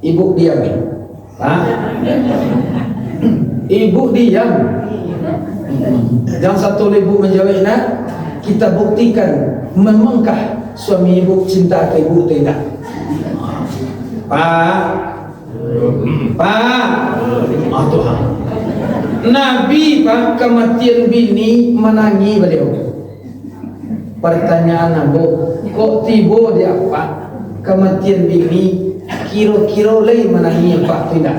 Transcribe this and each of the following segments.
ibu diam. Pak, ibu diam. Yang satu ibu menjawab, nak, kita buktikan memangkah suami ibu cinta ke ibu tidak? Pak, Tuhan. Nabi pak kematian bini menangi beliau. Pertanyaan aku, kok tiba dia pak kematian bini kira-kira lagi menangi pak tidak?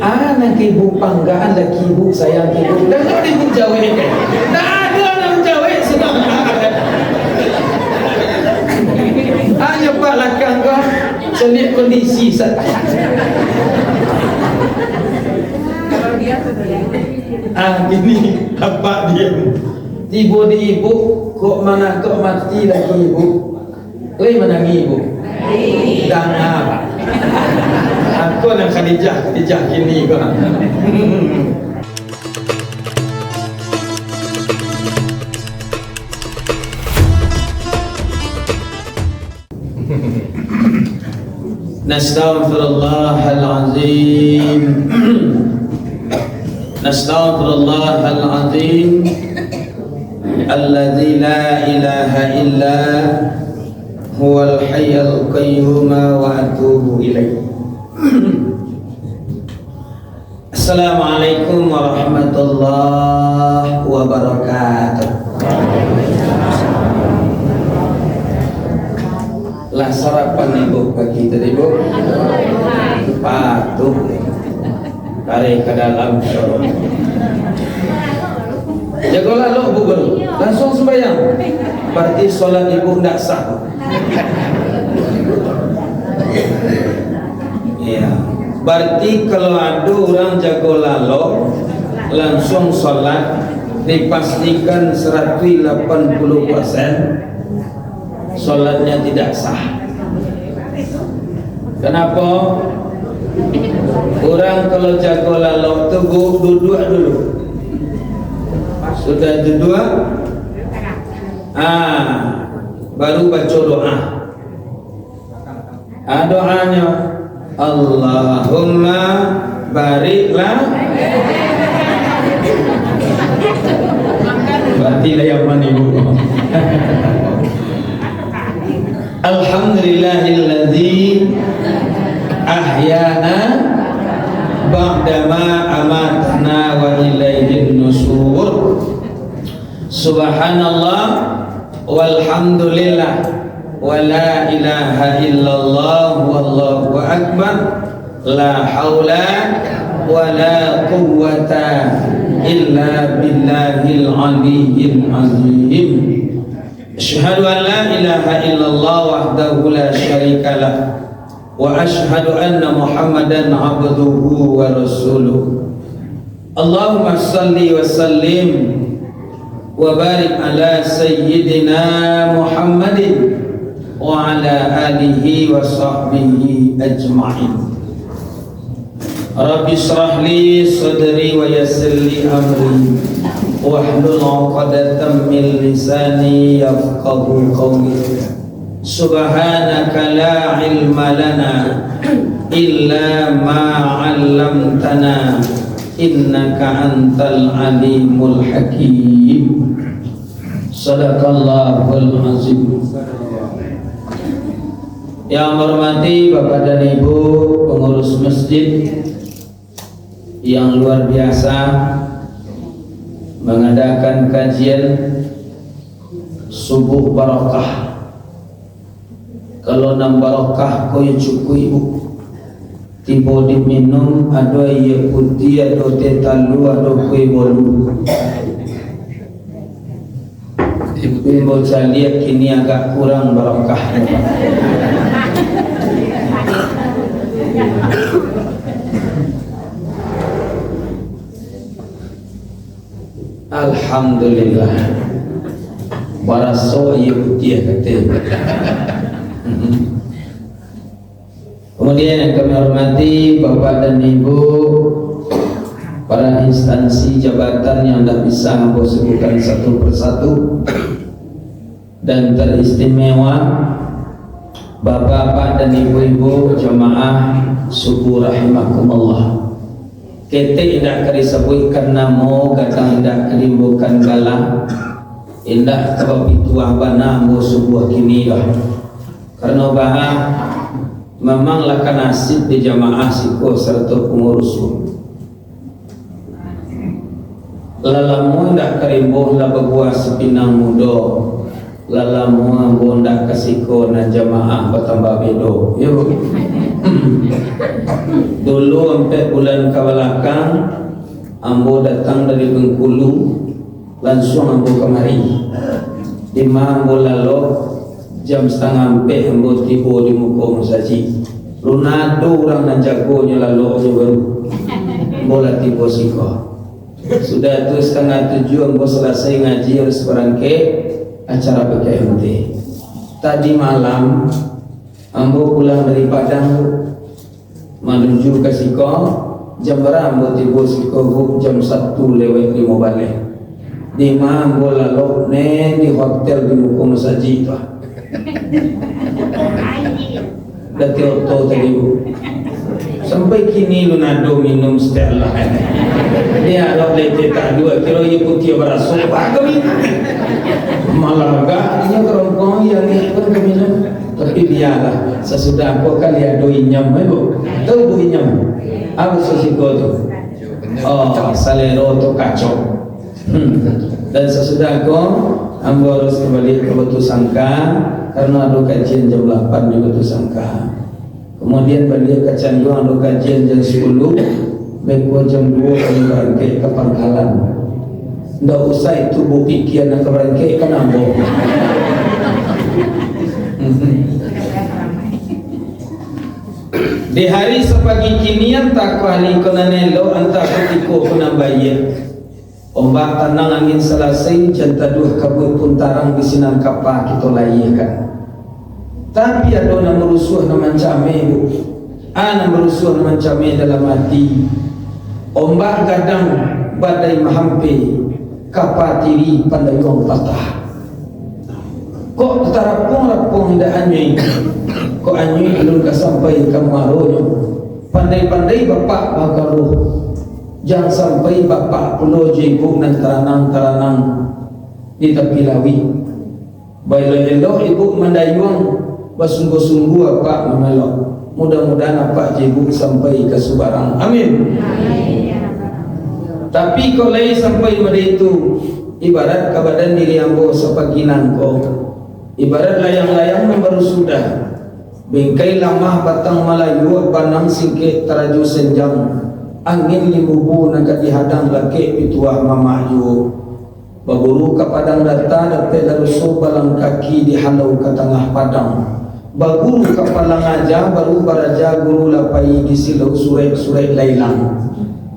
Anak ibu panggaan laki ibu sayang ibu. Dan kalau ibu jawab ini kan, tak ada orang jawab sedang. Hanya pak lakang kau selit kondisi saja. Gini apa dia? Tiba di ibu, kok mana kok mati lagi ibu? Lagi menangi ibu. Dan apa? Aku nak Khadijah kini kau. Nastaghfirullahal azim. Nastaghfirullahal azim alladzi la ilaha illa huwal hayyul qayyum wa atubu ilaih. Assalamualaikum warahmatullahi wabarakatuh. Lah sarapan ibu pagi tadi ibu patuh kare ke dalam syurga. Jagolah lo bu guru langsung sembahyang. Berarti solat ibu tidak sah. Iya. Berarti kalau ada orang jago lalu langsung solat dipastikan 180% solatnya tidak sah. Kenapa? Orang kalau jago lalu teguh duduk dulu. Sudah duduk, baru baca doa. Doanya Allahumma bariklah. Berarti lah yang mana ibu? Alhamdulillahilladzi ahyana ba'dama amatna wa ilaihin nusur. Subhanallah walhamdulillah wa la ilaha illallah wallahu akbar la haula wa la quwwata illa billahil aliyyil azim. Asyhadu an la ilaha illallah wahdahu la syarika lah wa asyhadu anna Muhammadan abduhu wa rasuluh. Allahumma salli wa sallim wa barik ala sayyidina Muhammadin wa ala alihi wa sahbihi ajma'in. Rabbi shrah li sadri wa yassir li amri wahlul 'uqdatam min lisani yafqahu qawli. Subhanaka la ilma lana illa ma 'allamtana innaka antal alimul hakim. Sadaqallahul azim. Yang hormati Bapak dan Ibu pengurus masjid yang luar biasa mengadakan kajian subuh barakah. Kalau nam barakah kau cukup ibu tiba diminum, ada ia putih, ada teh talu, ada kue bolu. Ibu bocah lihat kini agak kurang barakahnya. Alhamdulillah. Baraso ia putih kata. Kemudian yang kami hormati Bapak dan Ibu, para instansi jabatan yang tidak bisa aku sebutkan satu persatu, dan teristimewa Bapak-bapak dan ibu-ibu jamaah subuh rahimakumullah. Kita tidak disebutkan namo, kata tidak kelimbukan galang, indah sebab itu abana mo subuh kini dah. Karena bahas memanglah kan nasib di jamaah siko serta pengurus. Lalamu tidak kerimbuh lah berbuah sepinang muda. Lalamu ambo ndak kasiko na jamaah bertambah bedo. Ya bu. Dulu sampai bulan kebelakang ambo datang dari Bengkulu, langsung ambo kemari. Di mana ambo lalu jam setengah empat ambo tiba di muka masaji. Lunado orang nan jagonya lalu aja baru. Ambo lah tiba siko. Sudah tu setengah 7 ambo selesai ngaji harus berangkat acara PKMT. Tadi malam ambo pulang dari Padang menuju ke Siko, jam berapa ambo tiba Siko jam 1 lewat 5 balik. Di mana ambo lalu di hotel di muka masjid tu. Dah auto tadi bu. Sampai kini lunado minum Stella. Dia kalau lete tak dua kilo ia putih berasuk bagai malah agaknya kerongkong yang ni pun keminum. Tapi biarlah sesudah aku kali ada inyam bu. Tahu bu inyam? Apa sosiko tu? Oh, salero tu kacau. Dan sesudah aku ambo harus kembali ke Batu Sangka karena ada kajian jam 8 di Batu Sangka. Kemudian balik ke Canduang ada kajian jam 10. Beko jam 2 kami berangkat ke Pangkalan. Ndak usah itu bu pikir nak berangkat kan ambo. Di hari sepagi kinian tak kuali konanelo antara ketiko penambayir. Ombak tanang angin selesai janta duh kabut puntarang di sinang kapal kita layihkan. Tapi ada yang merusuh nama came bu. Ana merusuh nama came dalam hati. Ombak kadang badai mahampe kapal tiri pandayong patah. Kok terapung-rapung dah anyui. Kok anyui belum sampai ke maronya. Pandai-pandai bapak bakaruh. Jangan sampai bapak pulau jebuk dan teranang-teranang di tepi lawi. Baiklah ibu mendayung bersungguh-sungguh apa memelok. Mudah-mudahan apa jebuk sampai ke Subarang. Amin. Tapi kalau sampai pada itu ibarat kebadan diri ambo sepaginan ko. Ibarat layang-layang yang baru sudah. Bingkai lamah batang Melayu banang singkit teraju senjang. Angin limubu nak dihadang laki pituah mamayu. Baburu ke padang data dapat darusu balang kaki dihalau ke tengah padang. Baguru ke palang aja baru baraja guru lapai di silau surai-surai lailang.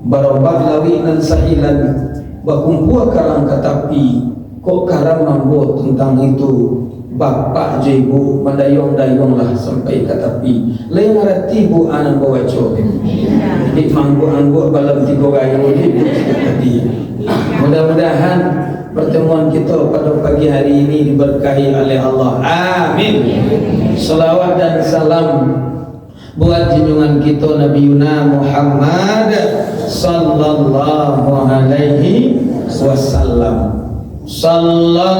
Barobak lawi nan sahilan bakumpu karang katapi. Kok karam mambo tentang itu. Bapak ibu mendayong-dayonglah sampai ke tepi. Lain arti bu anak bawa cok. Di manggu-anggu balam tiga gaya tadi. Mudah-mudahan pertemuan kita pada pagi hari ini diberkahi oleh Allah. Amin. Salawat dan salam buat junjungan kita Nabi Muhammad sallallahu alaihi wasallam. Sallallahu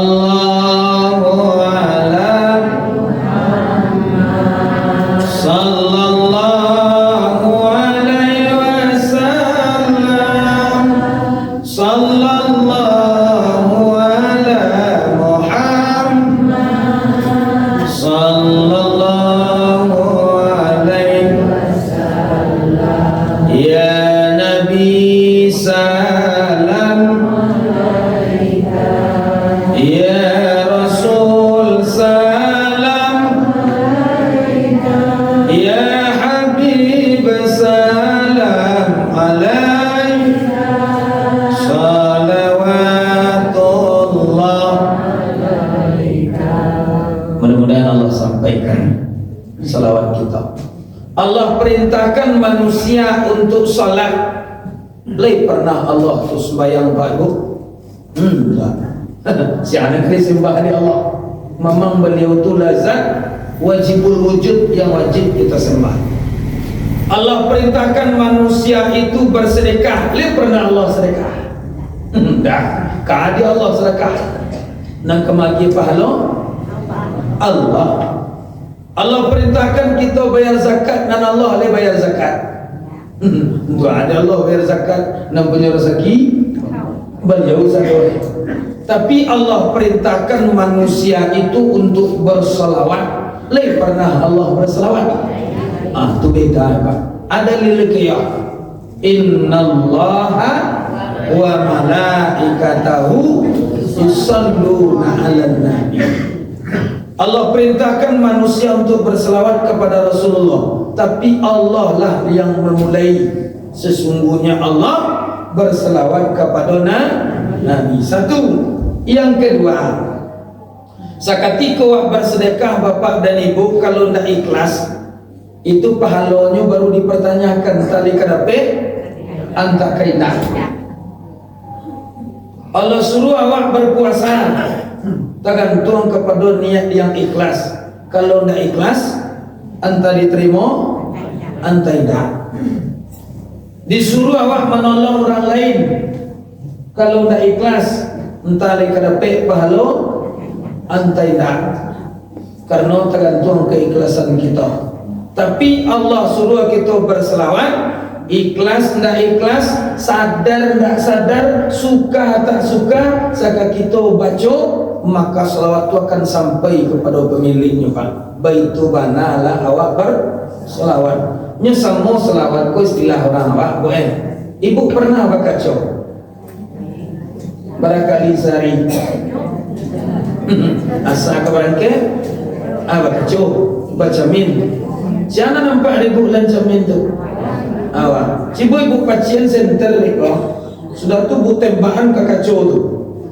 ala Muhammad sallallahu alaihi wasallam sallallahu ala Muhammad sallallahu alaihi wasallam ya Nabi salam ya Rasul salam ya Habib salam alaika salawatullah alaika. Mudah-mudahan Allah sampaikan salawat kita. Allah perintahkan manusia untuk salat. Lai pernah Allah tu sembahyang baik. Si anak ni sembah di Allah. Memang beliau tu lazat wajibul wujud yang wajib kita sembah. Allah perintahkan manusia itu bersedekah. Lihat pernah Allah sedekah? Dah, kadi Allah sedekah. Nang kemagi pahala Allah. Allah perintahkan kita bayar zakat dan Allah boleh bayar zakat. Untuk ada Allah bayar zakat dan punya rezeki beliau saja. Tapi Allah perintahkan manusia itu untuk bersalawat. Lain pernah Allah bersalawat. Itu beda Pak. Ada lilqiyah. Innallaha wa malaikatahu yusalluna 'alan nabi. Allah perintahkan manusia untuk berselawat kepada Rasulullah, tapi Allah lah yang memulai. Sesungguhnya Allah berselawat kepada Nabi. Satu. Yang kedua, seketika awak bersedekah bapak dan ibu, kalau tidak ikhlas, itu pahalanya baru dipertanyakan. Tali kadape antak kaidah. Allah suruh awak berpuasa, tergantung kepada niat yang ikhlas. Kalau tidak ikhlas, anta diterima, anta tidak. Disuruh awak menolong orang lain, kalau tidak ikhlas, entah dikadape pahala, anta tidak. Karena tergantung keikhlasan kita. Tapi Allah suruh kita berselawat, ikhlas tidak ikhlas, sadar tidak sadar, suka tak suka, saka kita baca, maka selawat itu akan sampai kepada pemiliknya Pak. Baitu banalah awak berselawat. Semua selawat ku istilah orang awak boleh. Ibu pernah baca barangkali sehari asa kabarangke baca baca min. Jangan nampak ibu lancar min tu. Awak cibo ibu pasien center liko sudah tu bu tembakan ke kacau tu.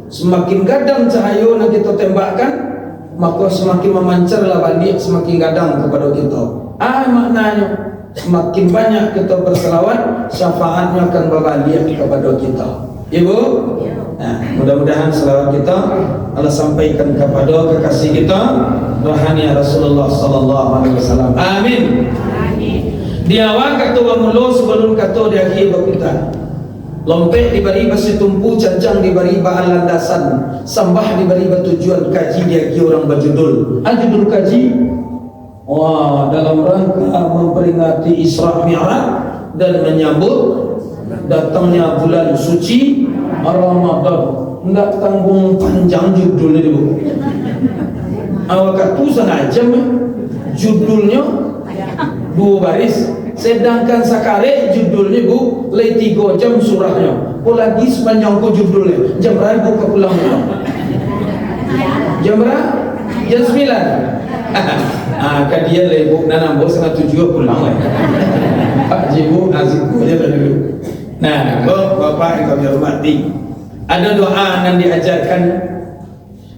Semakin gadang cahaya yang kita tembakkan, maka semakin memancarlah balik, semakin gadang kepada kita. Maknanya semakin banyak kita berselawat, syafaatnya akan berbalik kepada kita. Ibu, mudah-mudahan selawat kita Allah sampaikan kepada kekasih kita rohani Rasulullah sallallahu alaihi wasallam. Amin. Di awal kata mulu sebelum kata di akhir kita. Lompek diberi besi tumpu, cancang diberi bahan landasan, sambah diberi tujuan kaji dia orang berjudul. Judul kaji, dalam rangka memperingati Isra Mi'raj dan menyambut datangnya bulan suci Ramadan. Enggak tanggung panjang judulnya dulu. Awak tu sengaja judulnya 2 baris. Sedangkan sakare judulnya bu lay 3 jam surahnya. Lagi sepanjang ku judulnya jam berapa buka pulang jam berapa? Jam 9. Kan dia lay bu nanam bos 7 pulang Pak Jibu nasiku aja dulu. Nah, bapak yang kami hormati, ada doa yang diajarkan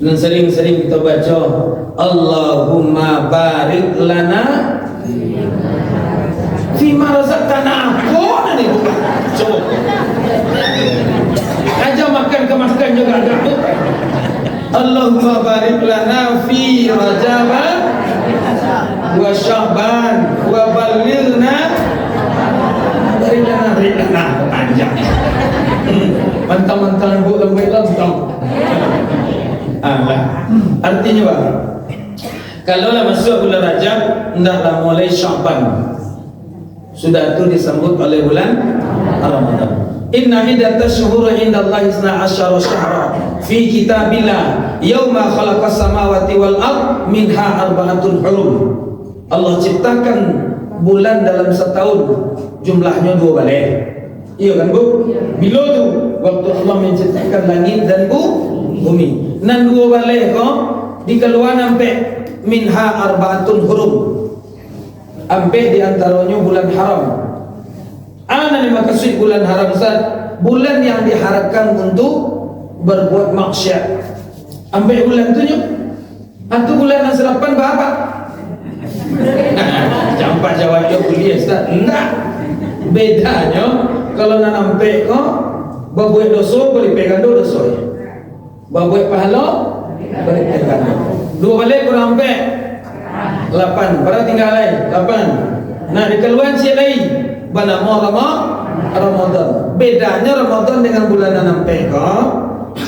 dan sering-sering kita baca, Allahumma barik lana fima razaqtana. Apa ni? Coba. Aja makan ke makan juga agak. Allahumma barik lana fi Rajab wa Sya'ban wa balighna rilana panjang. Mentang-mentang bu lembut lantang. Artinya apa? Kalau lah masuk bulan Rajab, hendaklah mulai Sya'ban. Sudah itu disambut oleh bulan Ramadan. Inna iddatash syuhuri indallahi 12 syahra fi kitabillah yauma khalaqas samawati wal ard minha arba'atun hurum. Allah ciptakan bulan dalam setahun jumlahnya 2 balik. Iya kan bu? Bila tu waktu Allah menciptakan langit dan bumi. Nan 2 balik dikeluar sampai minha arba'atun hurum. Ambil di antaranya bulan haram. Ana ni maksud bulan haram Ustaz, bulan yang diharapkan untuk berbuat maksiat. Ambil bulan tu nya. Atau bulan yang selepas berapa? Campak jawabnya kuliah Ustaz. Enggak. Bedanya kalau nak nampak berbuat dosa boleh pegang dosa. Berbuat pahala boleh pegang. 2 balik kurang ambil. 8. Berapa tinggal lain? 8. Nah, di keluhan si lain bana mau Ramadan. Bedanya Ramadan dengan bulan nampak.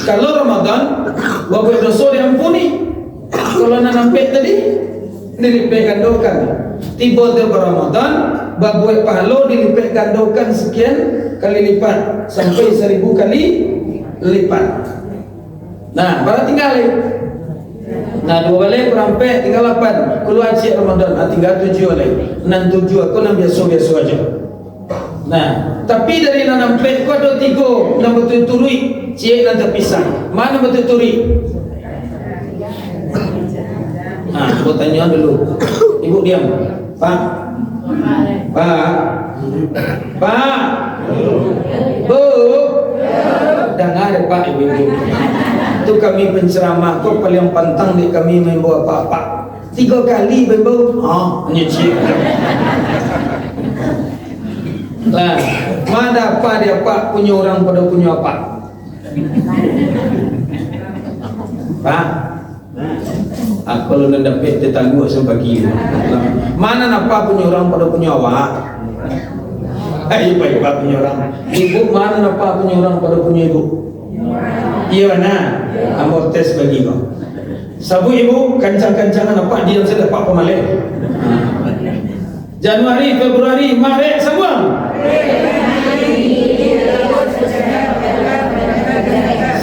Kalau Ramadan buat dosa diampuni. Kalau nampak tadi dilipat gandakan. Tiba di Ramadan buat pahala dilipat gandakan sekian kali lipat sampai 1000 kali lipat. Nah, berapa tinggal lain? Nah, 2 balik berampai tinggal 8. Keluar cik Ramadan, tinggal 7 lagi. 6 7 aku nak biasa-biasa aja. Nah, tapi dari nanam pek aku ada 3 nak betul-turi cik nak terpisah. Mana betul-turi? Nah, aku tanya dulu. Ibu diam. Pak. Pak. Bu. Dengar Pak Ibu. Itu kami penceramah kok paling pantang di kami membawa apa-apa 3 kali membawa nyicip lah mana apa dia Pak punya orang pada punya apa Pak kalau nak dapat tetangga sebagi mana apa punya orang pada punya awak ayo Pak punya orang ibu mana apa punya orang pada punya ibu iya mana amor tes bagi kau sabu ibu kancang-kancangan apa dia sudah pak pemalih Januari, Februari, Maret semua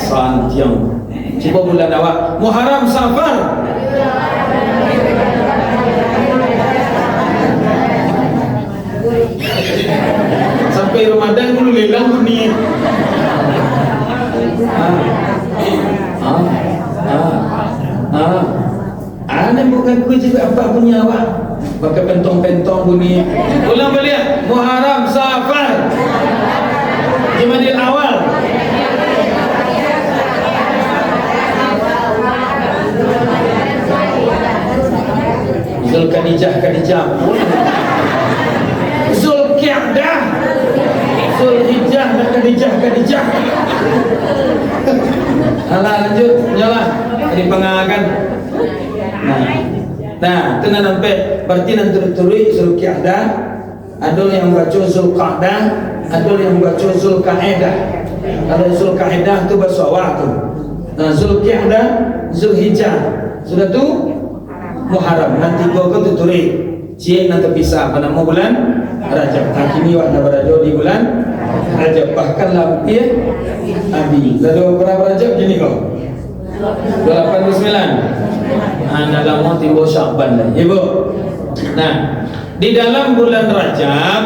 santiang coba bulan awak Muharram, Safar sampai Ramadan dulu lelang dunia Ana bukan ku juga apa punya awak pakai pentong-pentong bunyi ulang balik Muharram Safar Jumadil Awal Zulkadijah Zulqia'dah Zulhijjah dan Kadijah alah lanjut nyalah di pengagan nah itu nampak berarti nanti turut Zulqia'dah ada yang baca Zulqa'dah ada yang baca Zulqa'dah kalau Zulqa'dah itu bahasa awak tu nah Zulqia'dah Zulhijjah sudah tu Muharram nanti kau tu turut cik nanti pisah pada bulan Rajab kini waktu berada di bulan Rajab bahkan lampir Abi lalu berapa Rajab gini kau 89 dalam mau timbul Syakban lah ibu nah di dalam bulan Rajab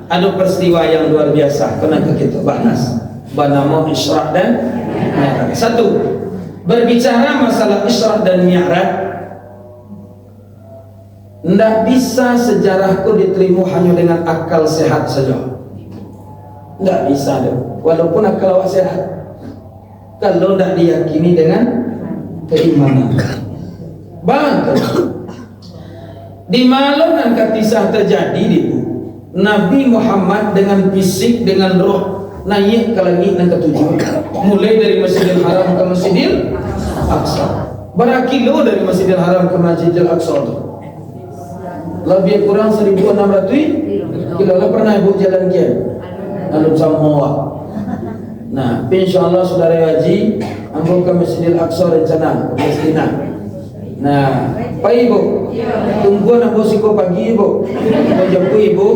ada peristiwa yang luar biasa kenapa kita bahas bernama Isra' dan Mi'raj. Satu berbicara masalah Isra' dan Mi'raj tidak bisa sejarahku diterima hanya dengan akal sehat saja. Tidak bisa deh. Walaupun akal awak sehat, kalau tidak diyakini dengan keimanan. Bantu. Di malam dan kisah terjadi itu, Nabi Muhammad dengan fisik dengan roh naik ke langit yang ketujuh. Mulai dari Masjidil Haram ke Masjidil Aqsa. Berapa kilo dari Masjidil Haram ke Masjidil Aqsa itu? Lebih kurang 1.600 kilo. Pernah ibu jalan kian lalu sama. Nah, insyaAllah saudara haji ambil ke Masjidil Aqsa rencana ke Palestina. Nah, Pak Ibu tunggu nak bosiko pagi Ibu menjemput Ibu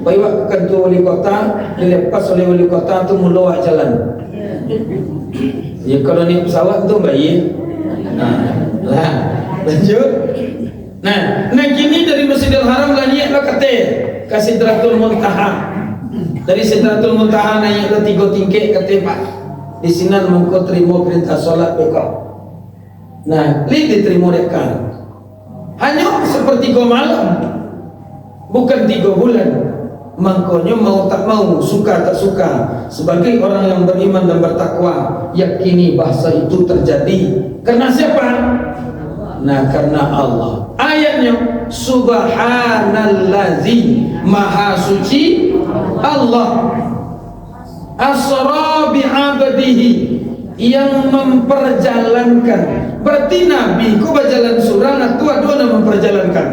bawa ke kantor wali kota dilepas oleh wali kota tu mula jalan ya kalau ni pesawat tu baik lah lanjut nah kini dari Masjidil Haram naiklah ke Sidratul Muntaha dari Sidratul Muntaha naik ke 3 tingkat kata Pak di sini mengko terima perintah solat bekau nah li diterima dekat hanya sepertiga malam bukan 3 bulan makanya mau tak mau suka tak suka sebagai orang yang beriman dan bertakwa yakini bahasa itu terjadi karena siapa? Nah karena Allah ayatnya subhanallazi maha suci Allah asra bi'abdihi yang memperjalankan Berarti Nabi ku berjalan surang atau ada yang memperjalankan.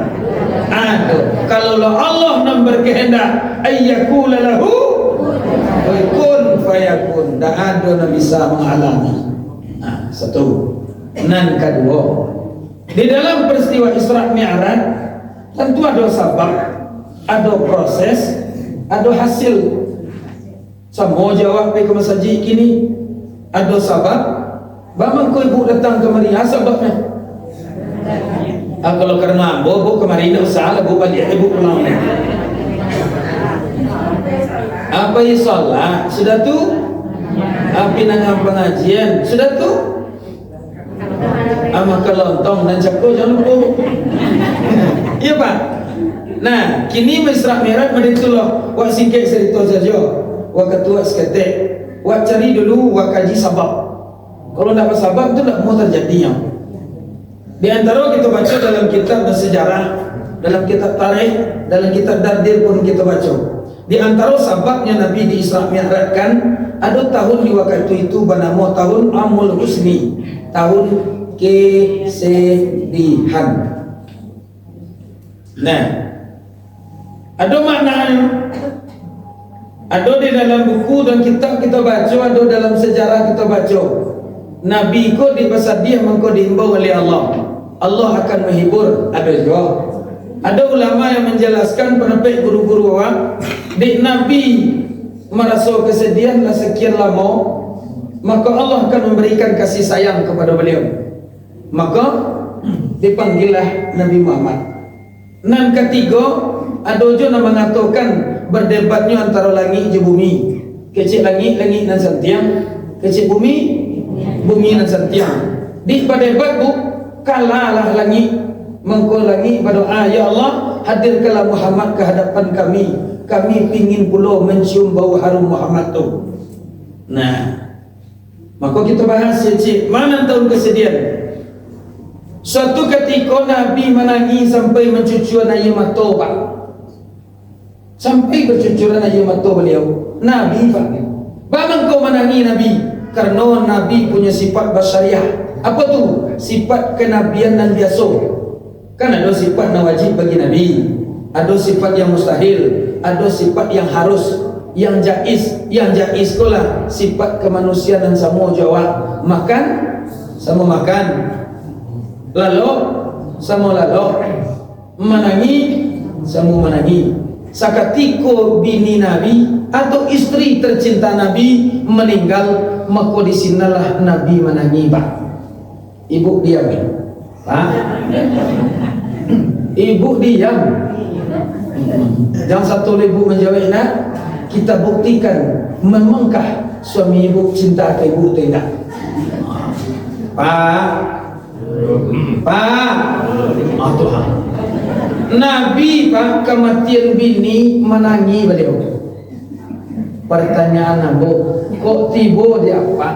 Kalau Allah yang berkehendak ayyakula lahu kun fayakun, tak ada yang bisa menghalangi. Satu. Nan kedua, di dalam peristiwa Isra Mi'raj tentu ada sebab, ada proses, ada hasil. Semua jawab ke masjid kini ada sebab. Bagaimana kau ibu datang kemari? Sebabnya kalau karena bobo kemari tidak usah lah, bu balik ibu pulang. Apa yang salah? Sudah tu? Apa yang pengajian? Sudah tu? Maka lontong dan cakap jangan lupa. Iya Pak. Nah, kini Isra Mi'raj menitulah. Wak sikit cerita saja. Wak ketua seketik. Wak cari dulu, wak kaji sebab. Kalau tidak bersabab itu tidak mau terjadi. Di antara kita baca dalam kitab dan sejarah, dalam kitab tarikh, dalam kitab dardir pun kita baca. Di antara sebabnya Nabi di Isra Mi'rajkan, ada tahun di waktu itu bernama tahun Amul Husni, tahun kesedihan. Nah, ada maknanya. Ada di dalam buku dan kitab kita baca, ada dalam sejarah kita baca. Nabi ko dibersedia mengko dihimbau oleh Allah. Allah akan menghibur. Ada juga. Ada ulama yang menjelaskan penepik guru-guru awam, di Nabi merasa kesedihan lah sekian lama, maka Allah akan memberikan kasih sayang kepada beliau. Maka dipanggillah Nabi Muhammad. Dan ketiga, ada juga yang mengatakan berdebatnya antara langit dan bumi. Kecil langit, langit dan sentiang. Kecil bumi, bumi dan sentiang. Di berdebat bu, kalalah langit, mengko langit berdoa, ya Allah, hadirkanlah Muhammad ke hadapan kami. Kami ingin pula mencium bau harum Muhammad tu. Nah, maka kita bahas cik, mana tahun kesedihan? Suatu ketika Nabi menangis sampai mencucuran air mata Pak. Sampai bercucuran air mata beliau. Nabi Pak. Bagaimana kau menangis Nabi? Karena Nabi punya sifat basyariah. Apa tu? Sifat kenabian dan biasa. Kan ada sifat yang wajib bagi Nabi, ada sifat yang mustahil, ada sifat yang harus, yang jaiz. Yang jaiz itulah sifat kemanusiaan dan semua jawab. Makan sama makan, lalu sama lalu, menangi sama menangi. Sakatiko bini Nabi atau istri tercinta Nabi meninggal, maka di sinalah Nabi menangi Pak. Ibu diam Pak. Ibu diam. Jangan satu ibu menjawab nak. Kita buktikan memangkah suami ibu cinta ke ibu tidak? Pak. Pak. Tuhan. Nabi Pak kematian bini menangi beliau. Pertanyaan Nabi, kok tiba dia Pak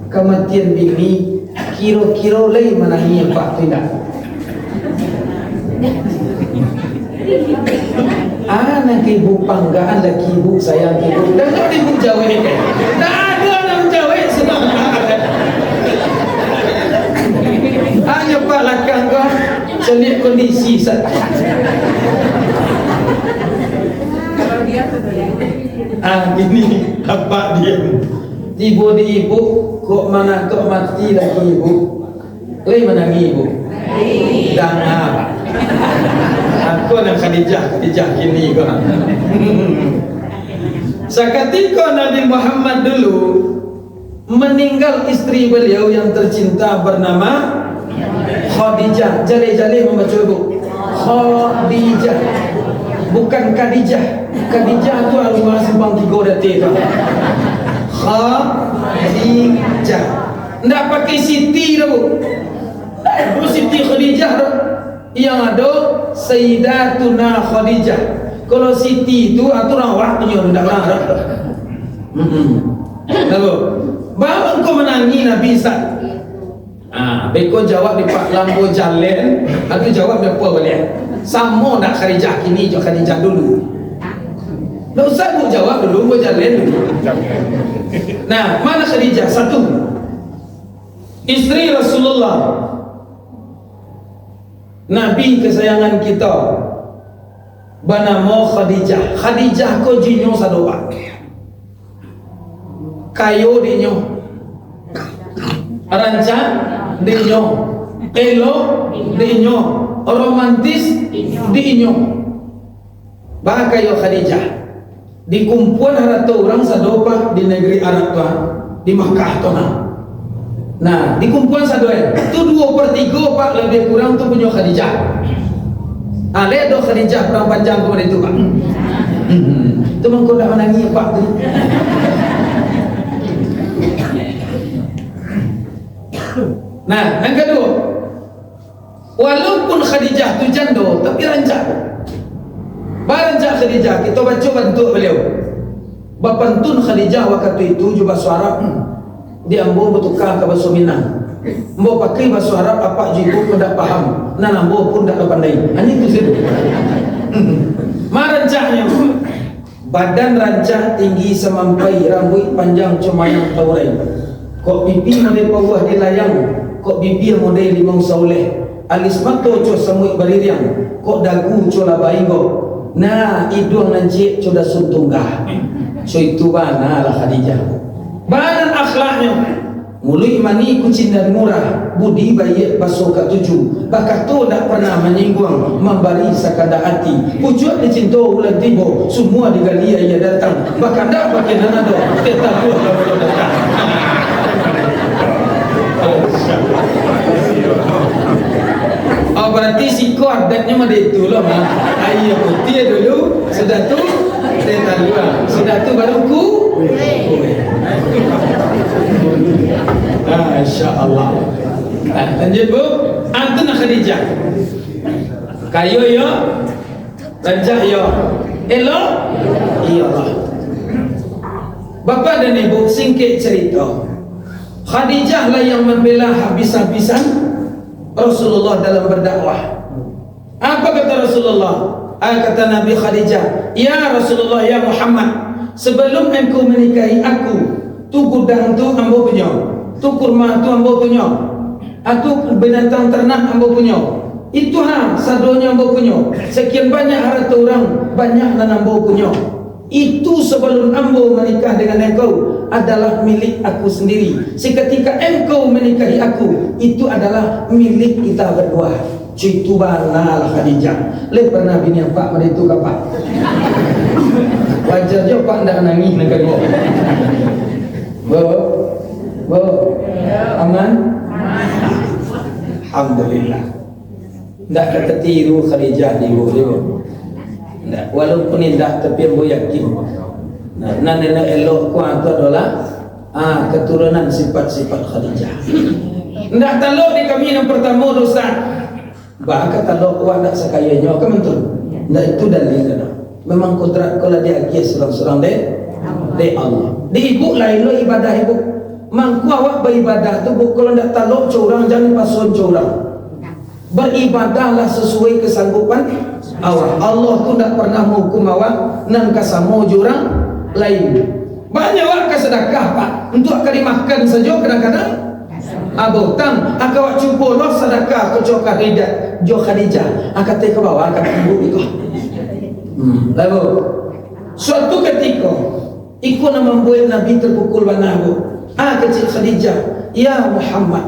kematian bini kira-kira lagi menangi Pak tidak? Anak ibu panggaan lagi ibu sayang ibu. Dan kalau ibu jawab tak ada orang jawab sedang. Hanya Pak lakang kau selit kondisi saja. Gini apa dia? Ibu di ibu kok mana kok mati lagi ibu? Lagi menangi ibu. Dan apa? Aku nak Khadijah kini kau. Seketika Nabi Muhammad dulu meninggal istri beliau yang tercinta bernama Khadijah. Jali-jali membaca ibu. Khadijah, bukan Khadijah. Khadijah tu rumah simpang 3 detik. Khadijah. Tidak pakai Siti tu. Itu Siti Khadijah tu. Yang ada Sayyidatuna Khadijah. Kalau Siti itu aturan waktunya tidak larang. Tahu? Bapak kau menangi Nabi Isa. Beko jawab di Pak Lambo Jalen, aku jawab apa balik? Sama nak Khadijah kini, jauh Khadijah dulu. Tak usah aku jawab dulu, aku Jalen dulu. Nah, mana Khadijah? Satu, istri Rasulullah Nabi kesayangan kita bernama Khadijah. Khadijah ko jinyo sadoa. Kayo dinyo. Rancang dinyo. Elo dinyo. Romantis dinyo. Ba kayo Khadijah. Di kumpulan harata orang sadopa di negeri Arab tuan, di Makkah tuan. Nah, di kumpulan sadoa tu 2/3 pak lebih kurang tu punya Khadijah. Ale do Khadijah perang panjang kepada itu pak. Tu mengko dah menangi pak tu. Nah, yang kedua, walaupun Khadijah tu janda tapi rancak. Barancak Khadijah kita baca bantu beliau. Bapantun Khadijah waktu itu juga bahasa Arab. Dia ambo bertukar ke bahasa Minang. Ambo pakai bahasa Arab apa jitu pun tak faham. Nan ambo pun tak pandai. Ini tu situ. Marancaknya badan rancak tinggi semampai, rambut panjang cumayang taurai. Kok pipi model bawah dilayang, kok bibir model limau sauleh. Alis mata co samui baririang, kok dagu co labaigo. Nah, hidung nanti co dah suntunggah. So itu bana lah Khadijah. Badan akhlaknya mulai mani kucing dan murah, budi baik basuh ke 7. Bakal tu tak pernah menyinggung, memberi sekadar hati. Pucuk dicinta ulang tiba, semua digalia ia datang. Bahkan tak pakai nanado, tetap pun kalau datang. Oh berarti si koordinatnya mah itu loh mah. Ayah putih dulu, sudah tu tetap luar, sudah tu baru ku. Masya Allah. Lanjut bu, antuna Khadijah. Kayo yo, rancak yo, elo, iya Allah. Bapa dan ibu singkat cerita. Khadijah lah yang membela habis-habisan Rasulullah dalam berdakwah. Apa kata Rasulullah? Kata Nabi Khadijah, ya Rasulullah, ya Muhammad, sebelum engkau menikahi aku, tu gudang tu ambo punya, tu kurma tu ambo punya, tu binatang ternak ambo punya, itu sadonya ambo punya, sekian banyak harta orang, banyak dan ambo punya. Itu sebelum ambo menikah dengan engkau adalah milik aku sendiri. Seketika engkau menikahi aku, itu adalah milik kita berdua. Itu banalah Khadijah. Le pernah bini apa pada itu kapak. Wajar je pak ndak nangis nak kau. Bo. Aman? Alhamdulillah. Ndak kata tiru Khadijah di bawah. Ndak, walaupun indah tapi ambo yakin. Nah, nenek elok ku itu adalah keturunan sifat-sifat Khadijah. Ndak talok di kami yang pertama dosa. Bahkan talok ku ndak sakayanya ke mentul. Ndak itu dalilnya. Memang kodrat kalau dia kias serang-serang de Allah. Di ibu lain lo ibadah ibu. Mangku awak beribadah tu bu kalau ndak talok curang jangan pasun curang. Beribadahlah sesuai kesanggupan awak. Allah tu tak pernah menghukum awak nan kasamo jurang lain. Banyak awak kesedekah pak untuk akan dimakan saja kadang-kadang abotang akak cuba lah sedekah ke cokar hidat jo Khadijah akak ke bawah akak ibu itu. Lalu suatu ketika ikut nak membuat Nabi terpukul banahu. Kecil Khadijah, ya Muhammad.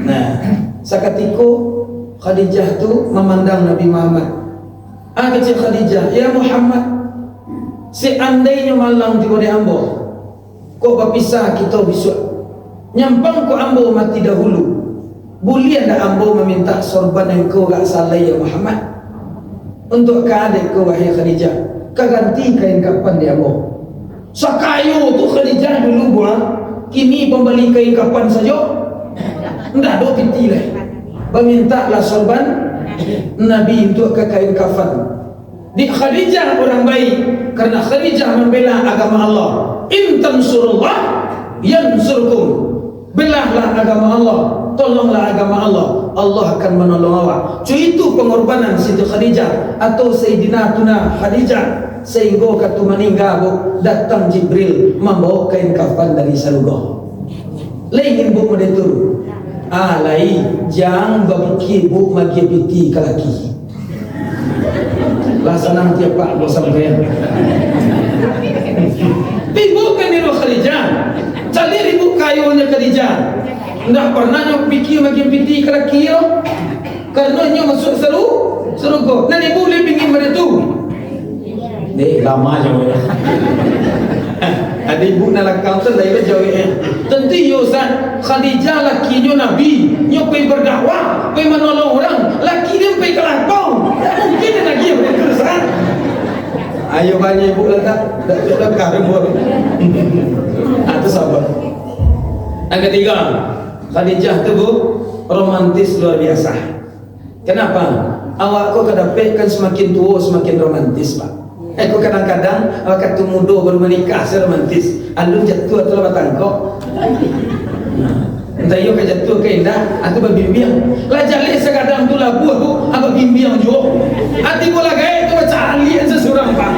Nah, seketika Khadijah tu memandang Nabi Muhammad. Kecil Khadijah, ya Muhammad, seandainya malang tiba di ambo, kau berpisah kita besok. Nyampang ko ambo mati dahulu. Boleh tak ambo meminta sorban engkau gak salah ya Muhammad? Untuk keadek kau wahai Khadijah, kau ganti kain kapan di ambo. Sakayo tu Khadijah dulu buang, kini pembeli kain kapan saja. Ndak ada piti lah. Memintalah sorban Nabi untuk ke kain kafan. Di Khadijah orang baik karena Khadijah membela agama Allah. In tansurullah yansurkum. Belahlah agama Allah, tolonglah agama Allah, Allah akan menolong awak. Itu pengorbanan Siti Khadijah atau Sayyidina Tuna Khadijah sehingga katu meninggal datang Jibril membawa kain kafan dari surga. Lain bu medetur. Lai jangan bagi ibu magi piti ke laki. Lah senang tiap pak bos sampai. Ibu kan ni Khadijah. Cari ibu kayunya Khadijah. Ndak pernah nyok pikir magi piti ke laki yo. Karena nyok masuk seru go. Nan ibu lebih ingin mereka. Dek lama jauh ya. Ada ibu nak counter lain jauh ya. Tentu Yusuf Khadijah laki nyo Nabi, nyo pergi berdakwah, pergi menolong orang, laki dia pergi kelakau. Mungkin dia lagi yang pergi keresahan. Ayo banyak ibu letak, dah karembur. Itu sabar. Yang ketiga, Khadijah tu bu romantis luar biasa. Kenapa? Awak kau kedapatkan semakin tua semakin romantis pak. Aku kadang-kadang waktu muda baru menikah saya romantis. Alun jatuh atau batang kok. Entah yo ke jatuh ke indah atau berbimbing. Lah jalik sekadang tu lagu aku bimbing juga. Hati bola gaya tu baca alien seseorang pak.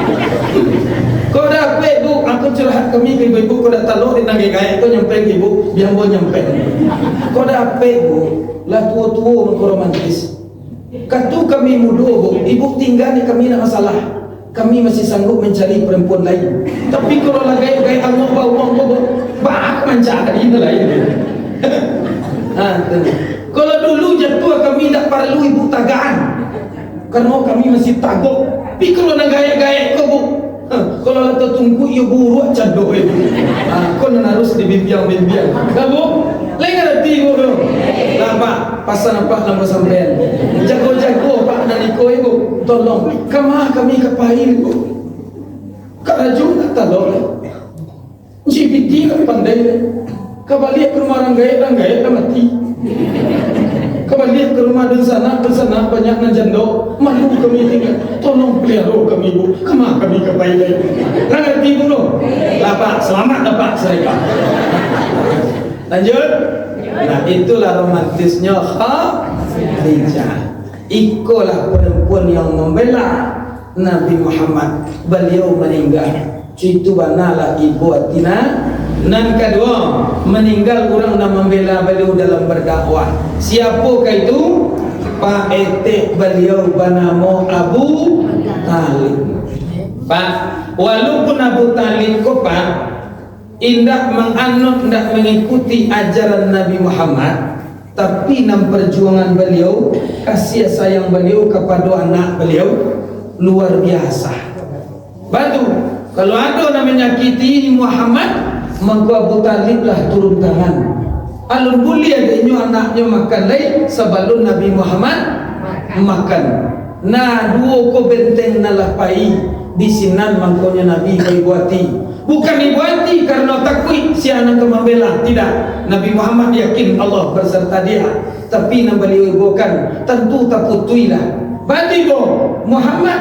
Kau dah pe bu aku curhat kami ke ibu kau dah taluk di nangge gaya kau nyampe ibu biang bo nyampe. Kau dah pe bu lah tua-tua mengko romantis. Katu kami muda bu ibu tinggal ni kami nak masalah. Kami masih sanggup mencari perempuan lain. Tapi kalau lagi Allah bawa bak mencari itu lain. Kalau dulu jatuh kami tak perlu ibu tagaan. Karena kami masih tago. Tapi kalau nak gaya-gaya kau bu, kalau letak tunggu ia buruk cadok itu. Kau harus dibimbing-bimbing. Kamu lain ada tiga tu. Nampak pasal nampak nama sampean. Jago-jago pak naniko ibu. Tolong kami kepahin ibu. Kak Raju tak tolong. GPT tak pandai. Kembali ke rumah orang gaya dah mati. Kembali ke rumah dan sana banyak nan jando. Malu kami tinggal. Tolong pelihara kami ibu. Kami kepahin. Ngerti ibu no? Pak selamat dapat saya. Lanjut. Nah itulah romantisnya Khadijah. Ikulah perempuan yang membela Nabi Muhammad. Beliau meninggal. Itu banalah ibu Atina. Dan kedua, meninggal orang yang membela beliau dalam berdakwah. Siapakah itu? Pak etek beliau bernama Abu Talib. Pak, walaupun Abu Talib kau pak indah menganut, tidak mengikuti ajaran Nabi Muhammad, tapi dalam perjuangan beliau, kasih sayang beliau kepada anak beliau luar biasa. Batu, kalau ada yang menyakiti Muhammad, maka Abu Talib lah turun tangan. Alun boleh adanya anaknya makan lain sebelum Nabi Muhammad makan. Nah dua ko benteng nalapai di sinan mangkonya Nabi buati. Bukan dibuati karena takut si anak membela. Tidak. Nabi Muhammad yakin Allah berserta dia. Tapi nak beliau ibukan tentu tak putuilah. Berarti Muhammad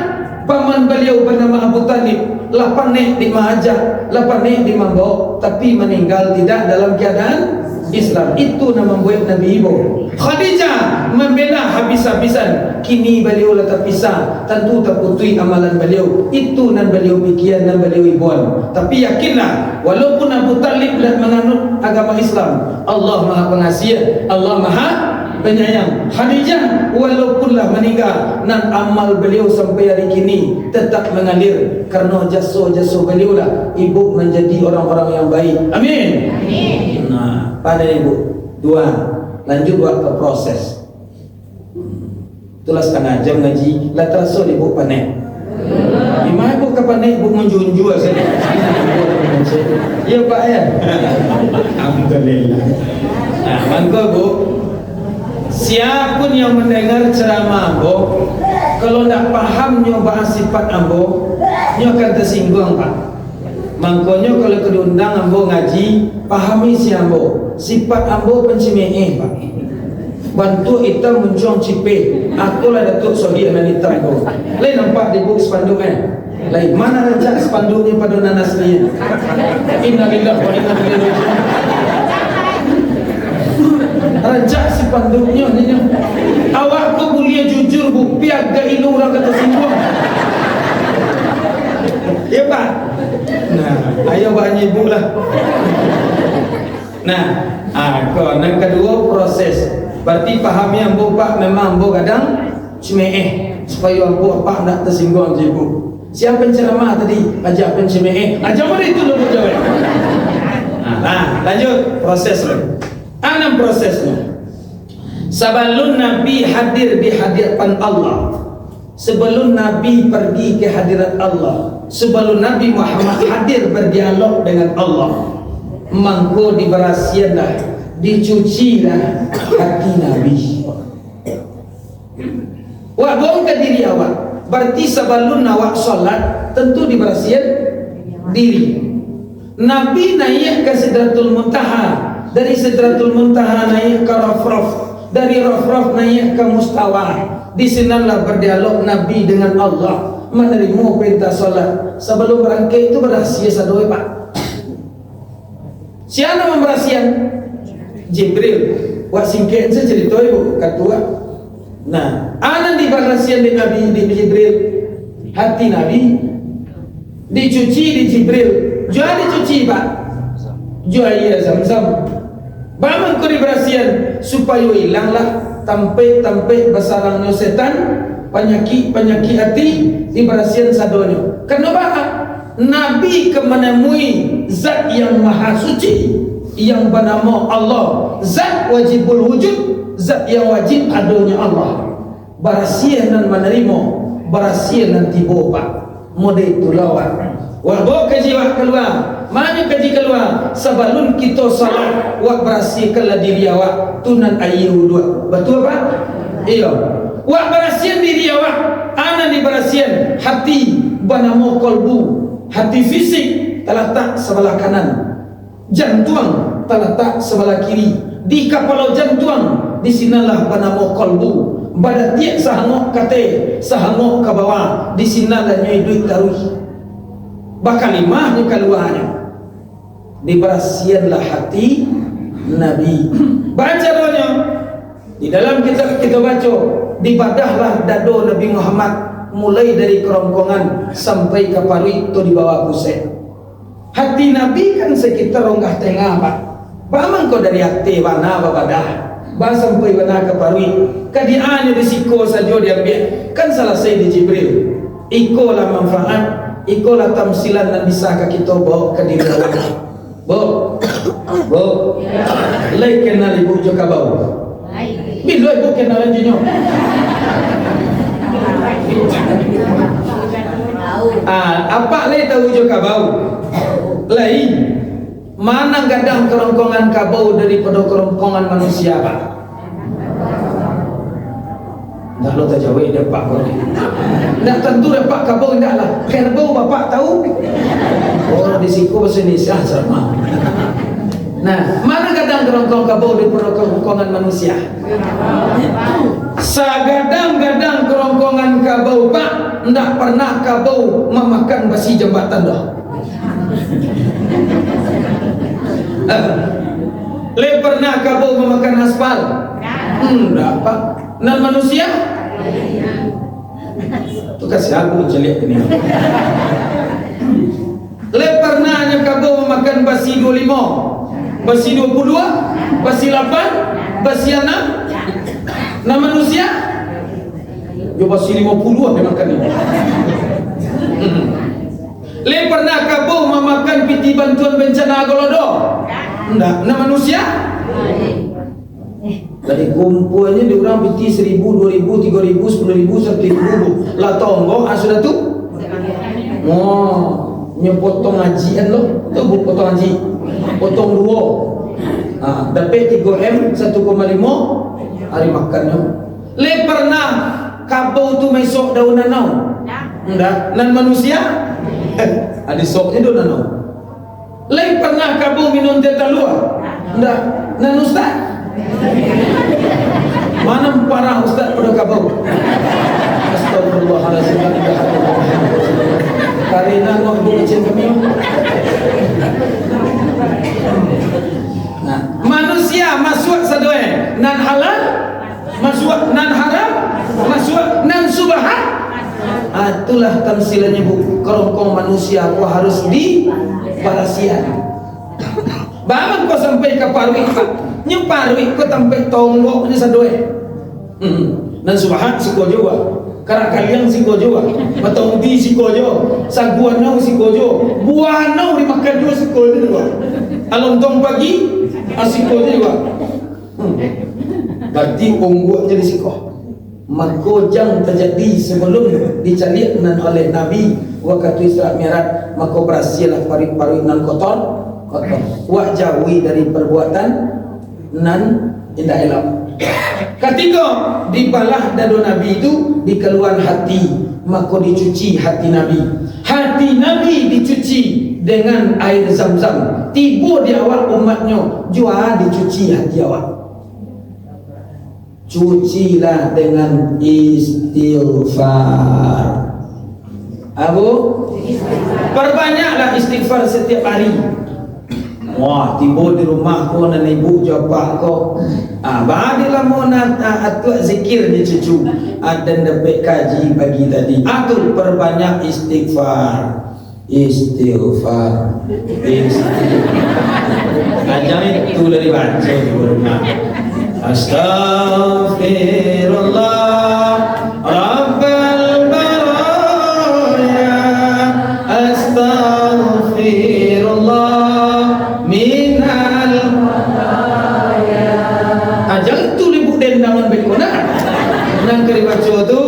paman beliau bernama Abu Talib lapanek di Mahajah, lapanek di Mambo, tapi meninggal tidak dalam keadaan Islam. Itu nama membuat Nabi ibu. Khadijah membela habis-habisan. Kini beliau letak pisah. Tentu terputui amalan beliau. Itu nan beliau pikiran, nan beliau ibuan. Tapi yakinlah, walaupun Abu Talib telah menganut agama Islam, Allah Maha Pengasih, Allah Maha Penyayang. Khadijah walaupunlah meninggal, nan amal beliau sampai hari kini tetap mengalir karena jasa-jasa beliau lah ibu menjadi orang-orang yang baik. Amin. Amin. Nah, pada ibu dua, lanjut buat ke proses. Itulah setengah jam ngaji, lah terasa ibu panik. Gimana ibu kapan ibu menjunjur saya? Ya Pak ya. Alhamdulillah. Nah, mangko Bu. Siapapun yang mendengar ceramah ambo, kalau tak paham nyoba sifat ambo, nyo akan tersinggung Pak. Makanya kalau kedundang ambo ngaji, pahami si ambo. Sifat ambo pencimee Pak. Bantu kita muncung cipe. Akulah Datuk Sohir Nanita ambo. Lain nampak di buku spanduknya. Lain mana rancak spanduknya pada nanasnya. Innalillahi wa inna ilaihi raji'un. Rancak si panduknya nanya, awak kau boleh jujur bu, piak gak ilu orang kata singgung. Ya Pak. Nah, ayo banyak ibu lah. Nah, yang kedua proses. Berarti pahami ambo pak memang ambo kadang cemeh supaya ambo pak nak tersinggung ibu. Siapa penceramah tadi? Ajar pencemeh. Ajar mana itu dulu jawab. Lanjut prosesnya. Enam prosesnya. Sebelum Nabi hadir di hadirat Allah, sebelum Nabi pergi ke hadirat Allah, sebelum Nabi Muhammad hadir berdialog dengan Allah, mangko diberasianlah, dicucilah hati Nabi. Wak bongkar diri awak. Berarti sebelum awak solat tentu diberasihan diri. Nabi naik ke Sidratul Muntaha, dari Sidratul Muntaha naik ke Rafraf, dari Rafraf naik ke Mustawa. Di sanalah berdialog Nabi dengan Allah, menerima perintah solat. Sebelum berangkat itu berahsia sadoi pak. Siapa memberasihan? Jibril. Wak singkat saya cerita ibu ketua. Nah, ana diberasihan di Nabi di Jibril. Hati Nabi dicuci di Jibril. Jual dicuci pak. Jual iya Zam-Zam. Bangun kau diberasihan supaya hilanglah tampik-tampik besarangnya setan, penyakit hati diberasihan sadonyo. Kenapa? Nabi menemui zat yang maha suci, yang bernama Allah, zat wajibul wujud, zat yang wajib adanya Allah. Berasihan dan menerima, berasihan dan tiba pak. Mode itu lawan. Wah, bawa kaji wak keluar. Mana kaji keluar? Sebelum kita salat, wak berasihanlah diri awak. Tunan ayu dua. Betul pak? Iya. Wak berasihan diri awak. Ana diberasihan hati bernama kolbu. Hati fisik terletak sebelah kanan. Jantung terletak sebelah kiri. Di kepala jantung di sinalah bernama kolbu. Badan tiak sahangok kate, sahangok ke bawah. Di sinalah nyai duit taruh. Bakalimahnya keluarnya. Diberasihanlah hati Nabi. Baca doanya. Di dalam kitab kita baca, dibadahlah dado Nabi Muhammad mulai dari kerongkongan sampai ke parit itu di bawah pusat. Hati Nabi kan sekitar ronggah tengah pak. Bagaimana kau dari hati mana babadah, bah sampai mana ke parit. Kadiannya risiko saja diambil. Kan selesai di Jibril. Ikolah manfaat, ikolah tamsilan dan bisa kita bawa ke diri Allah. Bo, lay kenal ibu juga bau. Bila ibu kenal jinyo. Apa lay tahu juga bau? Lay mana gadang kerongkongan kabau daripada kerongkongan manusia pak? Dah lo tak jawab dia pak kau. Tak tentu dia pak kabau tidak lah. Kerana bau bapak tahu. Orang di siku bahasa Indonesia sama. Nah, mana kadang kerongkong kabau di kerongkongan manusia? Sagadang-gadang kerongkongan kabau pak, tidak pernah kabau memakan besi jembatan dah. Le pernah kabau memakan aspal? Tidak pak. Nan manusia? Tu kasih aku celik ini. Le pernahnya kabau memakan basi 25, basi 22, basi 8, basi 6. Nah manusia? Yo basi 50 dia makan ni. Le pernah kabau memakan piti bantuan bencana Golodo? Enggak. Nah manusia? Dari kumpulnya di orang piti 1000, 2000, 3000, 10.000, 1.000 lah tonggok sudah tu. Nyepotong hajian lo, tu bu potong haji, potong 2. Dapat 3M 1,5 hari makannya. Le pernah kabau tu mesok daun nanau? Enggak. Nan manusia? Ada soknya daun nanau. Le pernah kabau minum teh talua? Enggak. Nan ustaz? Mana parah ustaz pada kabau? Astagfirullahaladzim. Karena mau bukan kami. Nah, manusia masuk sadoe nan halal, masuk nan haram, masuk nan subhan. Itulah tamsilannya bu. Kerongkong manusia aku harus diberasihan. Bang kau sampai ke parwi pak, nyu parwi kau sampai tonggok ni sadoe. Nan subahat si kojo wa, karak kaliang si kojo wa, matong di si kojo, saguan nau si kojo, buah nau dimakan dua si kojo wa. Alontong pagi, si kojo wa. Berarti ungguak jadi sikoh. Maka jang terjadi sebelum dicalian oleh Nabi waktu Isra Mi'raj, maka berasilah parit-parit nan kotor wa jauhi dari perbuatan nan indah elok. Ketiga, dibalah dadu Nabi itu di keluar hati, maka dicuci hati Nabi. Hati Nabi dicuci dengan air Zam-Zam. Tiba di awal umatnya, jua dicuci hati awak. Cucilah dengan istighfar. Abu, perbanyaklah istighfar setiap hari. Wah, tiba di rumah ko nan ibu japak ko. Badilah mo na atuk zikir ni cucu. Dan dapat kaji pagi tadi. Atul perbanyak istighfar. Istighfar. Jangan itu dari baca di rumah. Astaghfirullah Rabbal baraya, astaghfirullah minal baraya. Jangan tu libuk dendaman bekona. Nang kali baca tu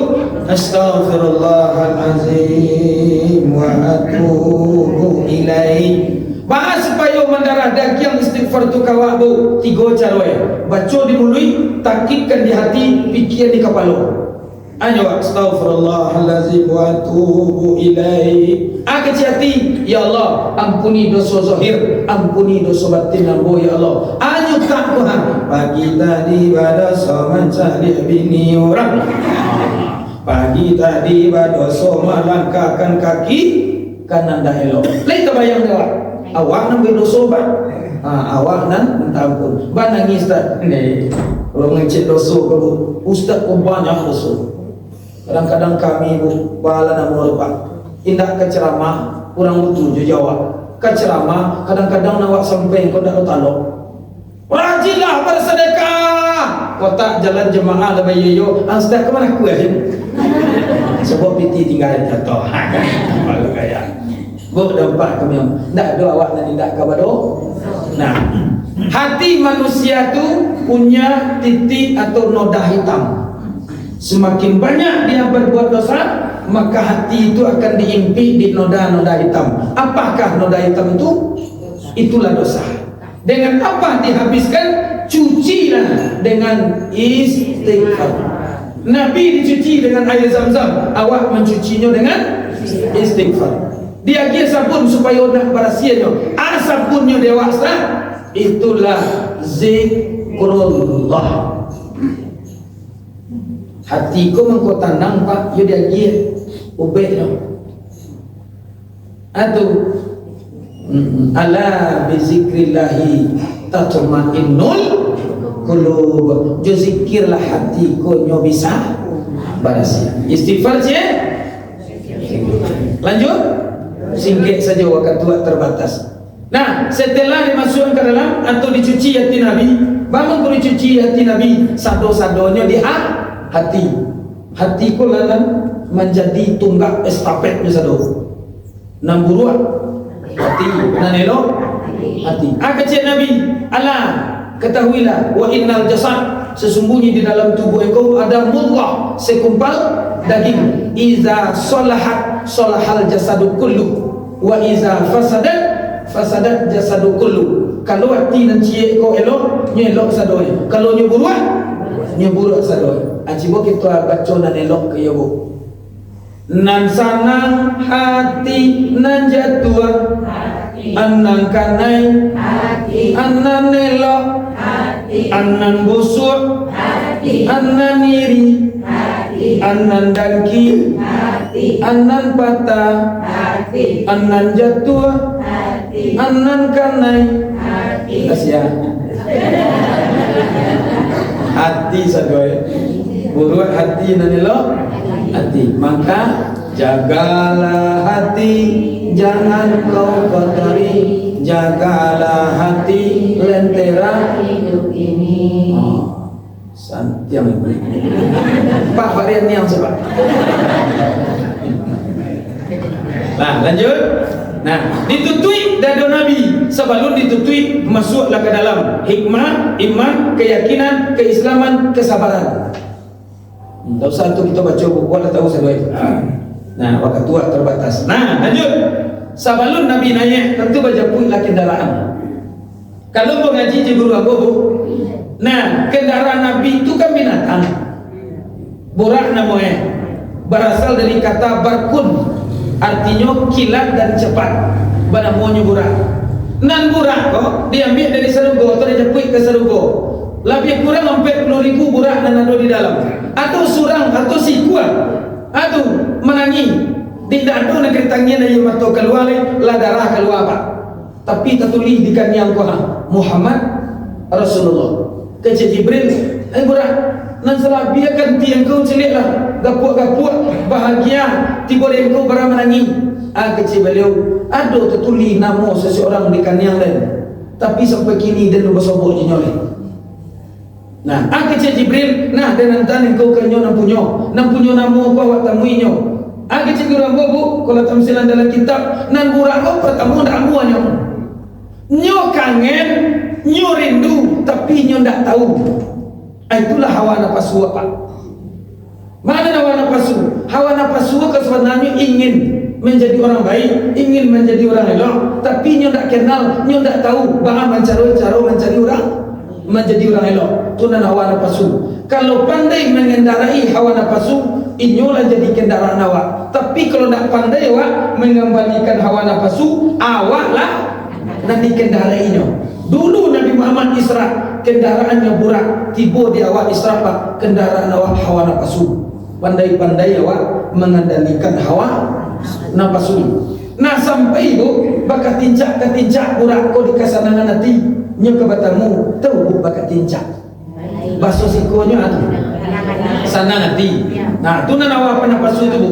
astaghfirullahalazim wa atubu ilaih. Bahas supaya mendarah daging istighfar tu kawak bu 3 cara. Baca di mulut, takitkan di hati, fikir di kepala. Ayo astaghfirullahalazim wa atubu ilaihi. Kecil hati, ya Allah, ampuni dosa zahir, ampuni dosa batin ambo ya Allah. Ayo tak Tuhan. Pagi tadi pada sama cari bini orang. Pagi tadi pada sama langkahkan kaki kanan dah elok. Lain terbayang dah. Awak nak berdosa bah. Awak nak minta ampun. Bah nangis tak? Ni. Kalau ngecek dosa kalau ustaz pun banyak dosa. Kadang-kadang kami bu bala nak merubah. Indak ke ceramah, kurang betul je jawab. Ke ceramah, kadang-kadang nak awak sampai kau dah talok. Rajinlah bersedekah. Kau tak jalan jemaah dah bayo. Ustaz ke mana aku sebab piti tinggal jatuh. Malu gaya. Buk dampak kami tak ada awak nak tindak kepada. Nah, hati manusia tu punya titik atau noda hitam. Semakin banyak dia berbuat dosa, maka hati itu akan diimpit di noda-noda hitam. Apakah noda hitam itu? Itulah dosa. Dengan apa dihabiskan? Cucilah dengan istighfar. Nabi dicuci dengan air Zam-Zam, awak mencucinya dengan istighfar. Dia kira sabun supaya nak berasianya. Sabunnya dewasa, itulah zikrullah. Hatiku mengkau tanang pak, yo dia kira ubehnya. Atau ala bizikrillahi tatma'innul qulub. Jo zikirlah hatiku nyo bisa barasia. Istighfar je. Lanjut. Singgit saja waktu tua terbatas. Nah, setelah dimasukkan ke dalam atau dicuci hati Nabi, bangun tu dicuci hati Nabi, sado-sadonya di hati. Hati ku lalan menjadi tunggak estafet ni sado. Nam buruak hati, nan elok hati. Kecil Nabi, Allah ketahuilah wa innal jasad, sesungguhnya di dalam tubuh engkau ada mudghah, sekumpal daging. Iza salahat salahal jasadu kullu wa iza fasadat jasadu kullu. Kalau hati dan cie kau elok, nyo elok sadoi. Kalau nyo buruk sadoi. Acibo kita baca nan elok ke ya bu. Nan sanang hati nan jatuh anan kanai anan elok anan busuk anan iri anan dengki anan patah anan jatuh anan kanai. Kasih hati sadoi buruk hati nan elok hati. Maka jagalah hati, jangan kau kotori, jagalah hati lentera hidup ini. Santiang Pak varian yang sebab. Nah lanjut. Nah ditutui dado Nabi sebelum ditutui masuklah ke dalam hikmah, iman, keyakinan, keislaman, kesabaran. Tak usah tu kita baca buku, tak tahu saya itu. Nah waktu tua terbatas. Nah lanjut. Sebelum Nabi naik tentu baca puilah kendaraan. Kalau mau ngaji di guru aku, nah kendaraan Nabi itu kan binatang. Burak namanya berasal dari kata barkun, artinya kilat dan cepat. Banamunya burak. Nan burak kok diambil dari serugo atau dijepit ke serugo. Lebih kurang 40.000 burak dan ada di dalam. Atau surang atau sikuan atau menangi. Tidak ada nak ketangnya dari mata keluar lah darah keluar pak. Tapi tertulis di kanyang Muhammad Rasulullah. Kecil Jibril, burak. Nan salah biarkan tiang kau celiklah gapuak-gapuak bahagia tiba engkau barang menangi. Kecil beliau ada tertulis nama seseorang di kanyang lain. Tapi sampai kini dia lupa sobok jenyoleh. Nah, kecil Jibril, nah dan nanti engkau kanyo nampunyo nama kau awak tamuinyo. Kecil guru bobo kalau tamsilan dalam kitab nan burak kau pertama ndak amuanyo. Nyo kangen, nyo rindu, tapi nyo ndak tahu. Itulah hawa nafsu apa? Mana hawa nafsu? Hawa nafsu sebenarnya ingin menjadi orang baik, ingin menjadi orang elok, tapi nyo ndak kenal, nyo ndak tahu bahwa mencari orang menjadi orang elok. Tunan hawa nafsu. Kalau pandai mengendarai hawa nafsu, inyolah jadi kendaraan awak. Tapi kalau ndak pandai awak mengembalikan hawa nafsu, awaklah nanti kendarainya. Dulu Nabi Muhammad Isra kendaraannya burak, tiba di awak Isra pak kendaraan awak hawa nafsu. Pandai-pandai awak mengendalikan hawa nafsu. Nah sampai itu bakat tincak ke tincak burak kau di kasanangan nanti nyo ke batamu tahu bakat tincak. Baso sikonya atu sana nanti. Nah tu nan awak nafsu tu bu.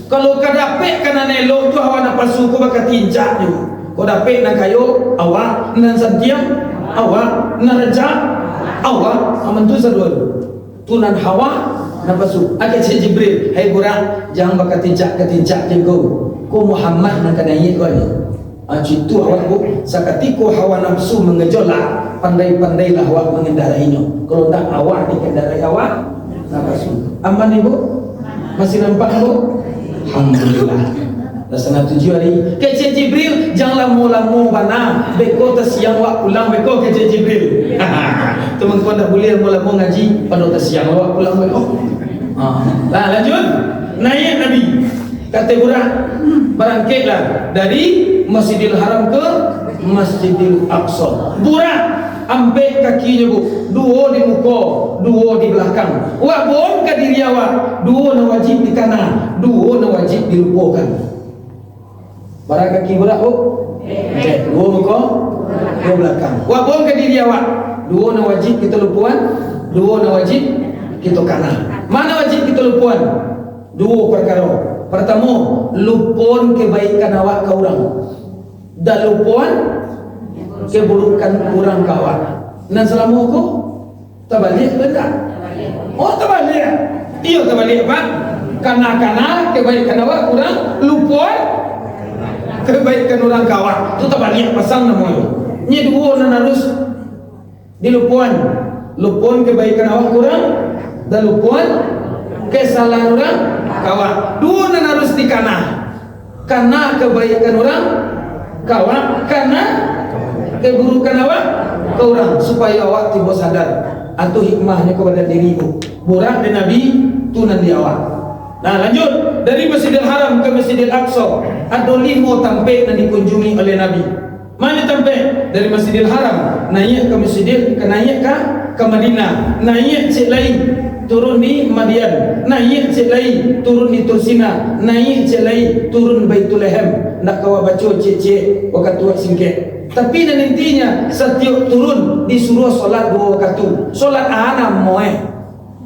Kalau kadapek kana nelo tu hawa nafsu kau bakat tincak tu. Kau dapat nak kayu awak, nan santiam awak, nan rejak awak, aman tu sadul. Tunan hawa nafsu. Kecil Jibril, hai burak, jangan bakat tincak je kau. Kau Muhammad nak naik kau ni. Itu awak bu. Sakati kau hawa nafsu mengejolak, pandai-pandailah awak mengendarainya. Kalau tak awak dikendarai awak nafsu. Aman ibu? Masih nampak bu? Alhamdulillah. Dasana 7 hari kecil Jibril janganlah mula-mula bana beko siang wak pulang beko kecil Jibril. Teman-teman dah boleh mula-mula ngaji pada siang wak pulang beko. Nah lanjut naik Nabi kata burak berangkatlah dari Masjidil Haram ke Masjidil Aqsa. Burak ambil kakinya bu, dua di muka, dua di belakang. Wak bohong ke diri awak, dua na wajib di kanan, dua na wajib dilupakan. Barang kaki budak bu, dua muka, dua belakang. Wak bohong ke diri awak, dua na wajib kita lupuan, dua na wajib kita kanan. Mana wajib kita lupuan? Dua perkara. Pertama, lupuan kebaikan awak ke orang, dan lupuan keburukan orang ke awak. Dan selama aku terbalik ke tak? Oh terbalik. Iya terbalik pak. Karena kebaikan awak kurang, lupuan kebaikan orang kawan. Itu terbalik pasang namanya. Ini dua nan harus dilupuan. Lupuan kebaikan awak kurang dan lupuan kesalahan orang kawan. Dua nan harus dikanah. Karena kebaikan orang kawan, karena keburukan awak ke orang, supaya awak tiba sadar atau hikmahnya kepada dirimu. Burak dan Nabi tunan di awak. Nah lanjut dari Masjidil Haram ke Masjidil Aqsa ada 5 tampik yang dikunjungi oleh Nabi. Mana tampik? Dari Masjidil Haram naik ke naik ke Madinah, naik cek lain turun di Madian, naik cek lain turun di Tursina, naik cek lain turun Baitul Laham. Nak kau baca cek waktu tua singkat. Tapi nantinya setiap turun disuruh solat 2 waktu. Solat anak moe.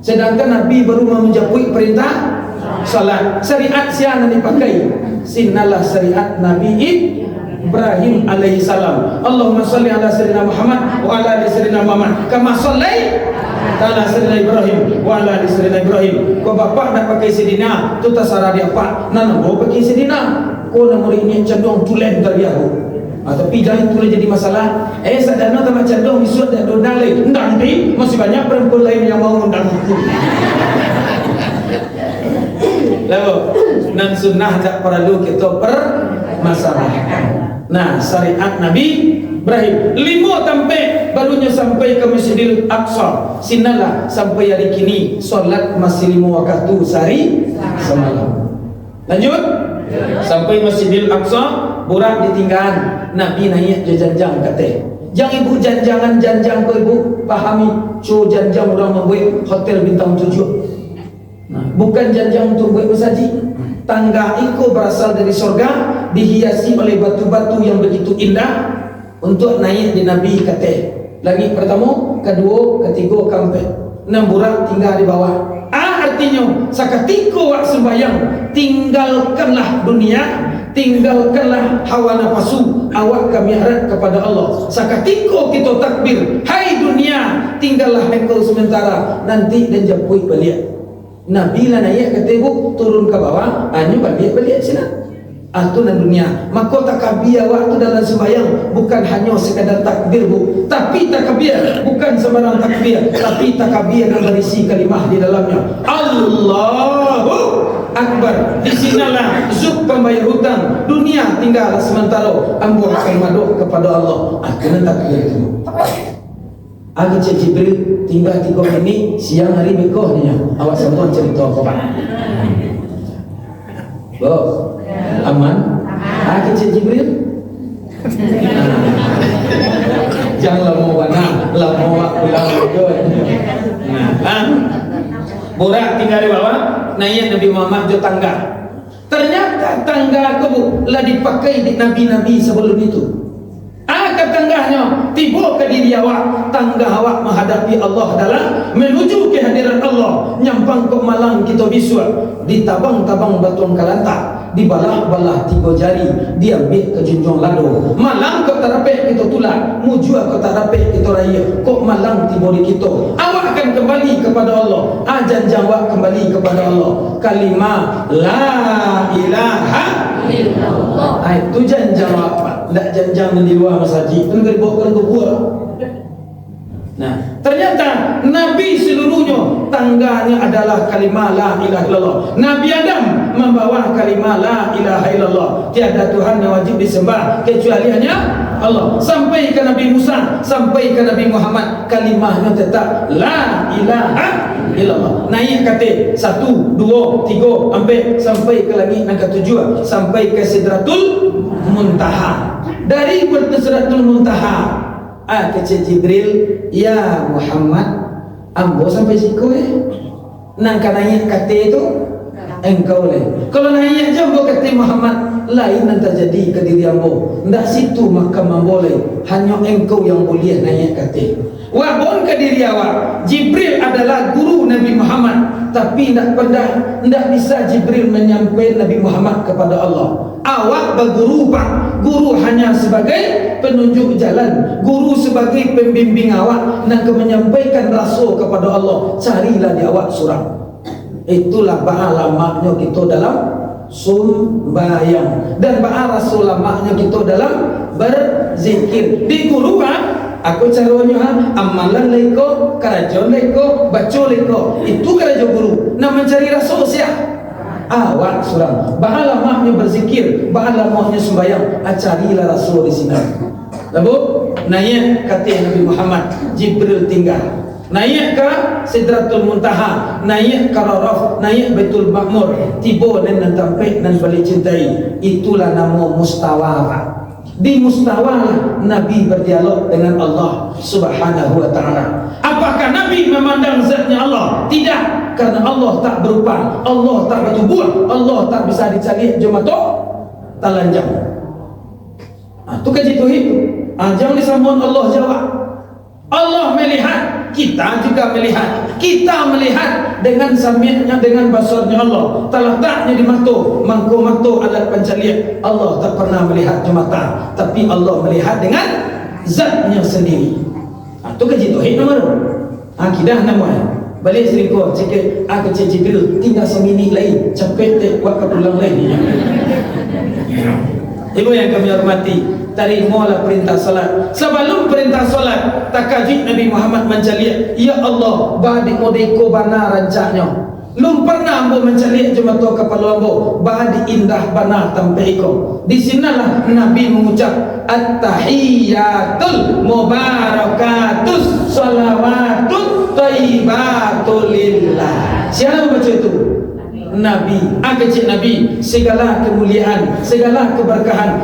Sedangkan Nabi baru menjauhi perintah salat. Syariat siapa yang dipakai? Sinalah syariat Nabi Ibrahim alaihi salam. Allahumma salli ala sayyidina Muhammad wa ala ali sayyidina Muhammad kama sallai ala sayyidina Ibrahim wa ala ali sayyidina Ibrahim. Ko bapak nak pakai sayyidina tu tasarah dia pak nan mau pakai sayyidina ko nomor ini cenderung tulen terbiahu. Tapi jangan tulen jadi masalah. Sadana tak cenderung isut dan dodang lain nanti masih banyak perempuan lain yang mau undang aku. Lalu nan sunnah tak perlu kita permasalahkan. Nah, syariat Nabi Ibrahim 5 tampek barunya sampai ke Masjidil Aqsa. Sinalah sampai hari kini solat masih 5 waktu sehari semalam. Lanjut sampai Masjidil Aqsa, borak ditinggal Nabi naik je janjang kata. Jangan ibu janjangan kau ibu pahami. Cu janjang orang membuat hotel bintang 7. Nah, bukan janjang untuk buat bersaji. Tangga itu berasal dari surga, dihiasi oleh batu-batu yang begitu indah untuk naik di Nabi kata. Lagi pertama, kedua, ketiga, keempat. 6 burak tinggal di bawah. Artinya seketika wak sembahyang, tinggalkanlah dunia, tinggalkanlah hawa nafsu, awak ke mi'raj kepada Allah. Seketika kita takbir, hai dunia, tinggallah engkau sementara, nanti dan jemput balik. Nabi lah naik kata ibu, turun ke bawah, hanya balik sini. Itu dan dunia. Maka takbir waktu dalam sembahyang bukan hanya sekadar takbir bu, tapi takbir bukan sembarang takbir, tapi takbir yang berisi kalimah di dalamnya. Allahu Akbar. Di sinalah zuk pembayar hutang, dunia tinggal sementara, ambo akan maduk kepada Allah. Kena takbir itu. Cik Jibril tinggal 3 minit siang hari bekohnya. Awak semua cerita apa pak? Bos, aman? Cik Jibril? Janganlah mau banang, lah mau pulang joy. Borak tinggal di bawah, naik Nabi Muhammad ke tangga. Ternyata tangga itu lah dipakai di nabi-nabi sebelum itu. Tangganya tiba ke diri awak, tangga awak menghadapi Allah dalam menuju kehadiran Allah. Nyampang ke malang kita bisua, ditabang-tabang batuan kalantak, dibalah-balah 3 jari, diambil ke junjung lado. Malang ke tarapek kita tulang, mujua ke tarapek kita raya. Kok malang tiba di kita, awak akan kembali kepada Allah. Janjang awak kembali kepada Allah. Kalimah la ilaha illallah. Itu janjang awak. Tak janjang di luar masjid, kena dibawa ke buah. Nah, ternyata Nabi seluruhnya tangganya adalah kalimah la ilaha illallah. Nabi Adam membawa kalimah la ilaha illallah. Tiada Tuhan yang wajib disembah kecuali hanya Allah. Sampai ke Nabi Musa, sampai ke Nabi Muhammad, kalimahnya tetap la ilaha illallah. Naik kata 1, 2, 3 sampai ke langit yang ke-7, sampai ke Sidratul Muntaha. Dari Sidratul Muntaha, kata Jibril, ya Muhammad, ambo sampai siku nang naik kata itu engkau kalau naik je ambo kata Muhammad, lain yang terjadi ke diri ambo. Ndak situ maka boleh, hanya engkau yang boleh naik kata. Wabon ke diri awak, Jibril adalah guru Nabi Muhammad, tapi tidak bisa Jibril menyampaikan Nabi Muhammad kepada Allah. Awak berguru pak, guru hanya sebagai penunjuk jalan, guru sebagai pembimbing awak nak menyampaikan rasul kepada Allah. Carilah di awak surah. Itulah alamatnya kita dalam sumbayang, dan rasul alamatnya kita dalam berzikir. Di guru aku caranya amalan leko, kerajaan leko, baca leko. Itu kerajaan guru. Nak mencari rasul siapa? Awak surang. Bahalamahnya berzikir, bahalamahnya sembahyang. Carilah rasul di sini. Lalu naik kata Nabi Muhammad, Jibril tinggal. Naik ke Sidratul Muntaha, naik ke Raraf, naik Baitul Ma'mur, tiba dan sampai dan balik cintai. Itulah nama mustawa. Di mustawa Nabi berdialog dengan Allah Subhanahu wa ta'ala. Apakah Nabi memandang zatnya Allah? Tidak, karena Allah tak berupa, Allah tak bertubuh, Allah tak bisa dicari jemaah talanjang. Itu kaji tauhid. Jangan disambung Allah jawab. Allah melihat, kita juga melihat. Kita melihat dengan sami'nya, dengan basarnya Allah. Terletaknya di mata, mata alat pencarian. Allah tak pernah melihat di mata, tapi Allah melihat dengan zatnya sendiri. Itu kaji tauhid nomor akidah namanya. Balik serikor cakap kecil Jibril tinggal seminit lain capek tak buat pulang lain. Ibu yang kami hormati, terimalah perintah salat. Sebelum perintah salat, takajud Nabi Muhammad mencaliak, ya Allah, badi modeko bana rancaknya. Lum pernah ambo mencaliak jemato kepala ambo, badi indah bana tampai iko. Di sinalah Nabi mengucap at-tahiyyatul mubarakatus salawatut thayyibatul lillah. Siapa baca itu? Nabi. Kecil Nabi. Segala kemuliaan, segala keberkahan,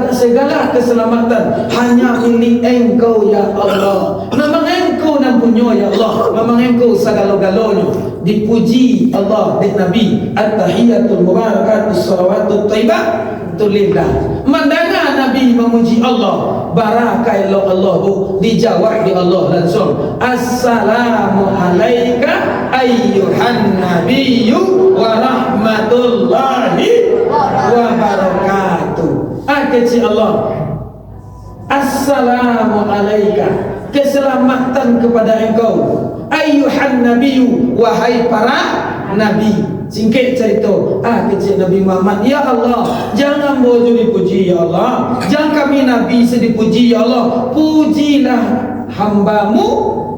segala keselamatan hanya milik Engkau ya Allah. Memang Engkau yang punya ya Allah. Memang Engkau segala-galanya. Dipuji Allah dan Nabi. At-tahiyyatul mubarakatus salawatut thayyibatul lillah. Mendengar Nabi memuji Allah, barakallahu Allah bu, dijawab di Allah langsung, assalamu alaika ayyuhan nabiyyu wa rahmatullahi wa barakatuh. Kecil Allah, assalamu alaika, keselamatan kepada engkau, ayyuhan nabiyyu, wahai para nabi. Singkat cerita, kecil Nabi Muhammad, ya Allah, jangan bojo dipuji ya Allah, jangan kami Nabi sedipuji ya Allah, pujilah hambamu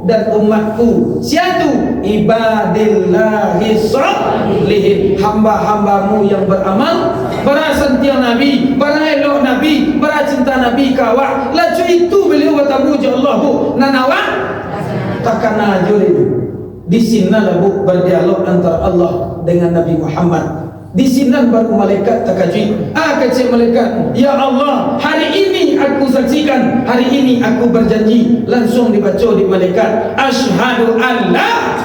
dan umatku. Siatu ibadillahi sholihin, hamba-hambamu yang beramal, berasentia Nabi, berelok Nabi, beracinta Nabi kawak. Lalu itu beliau bertamuji Allah bu, nanawa takkan najurin. Di sinilah bu berdialog antara Allah dengan Nabi Muhammad. Di sini baru malaikat takajui. Kecil malaikat, ya Allah, hari ini aku saksikan, hari ini aku berjanji. Langsung dibaca di malaikat, asyhadu an la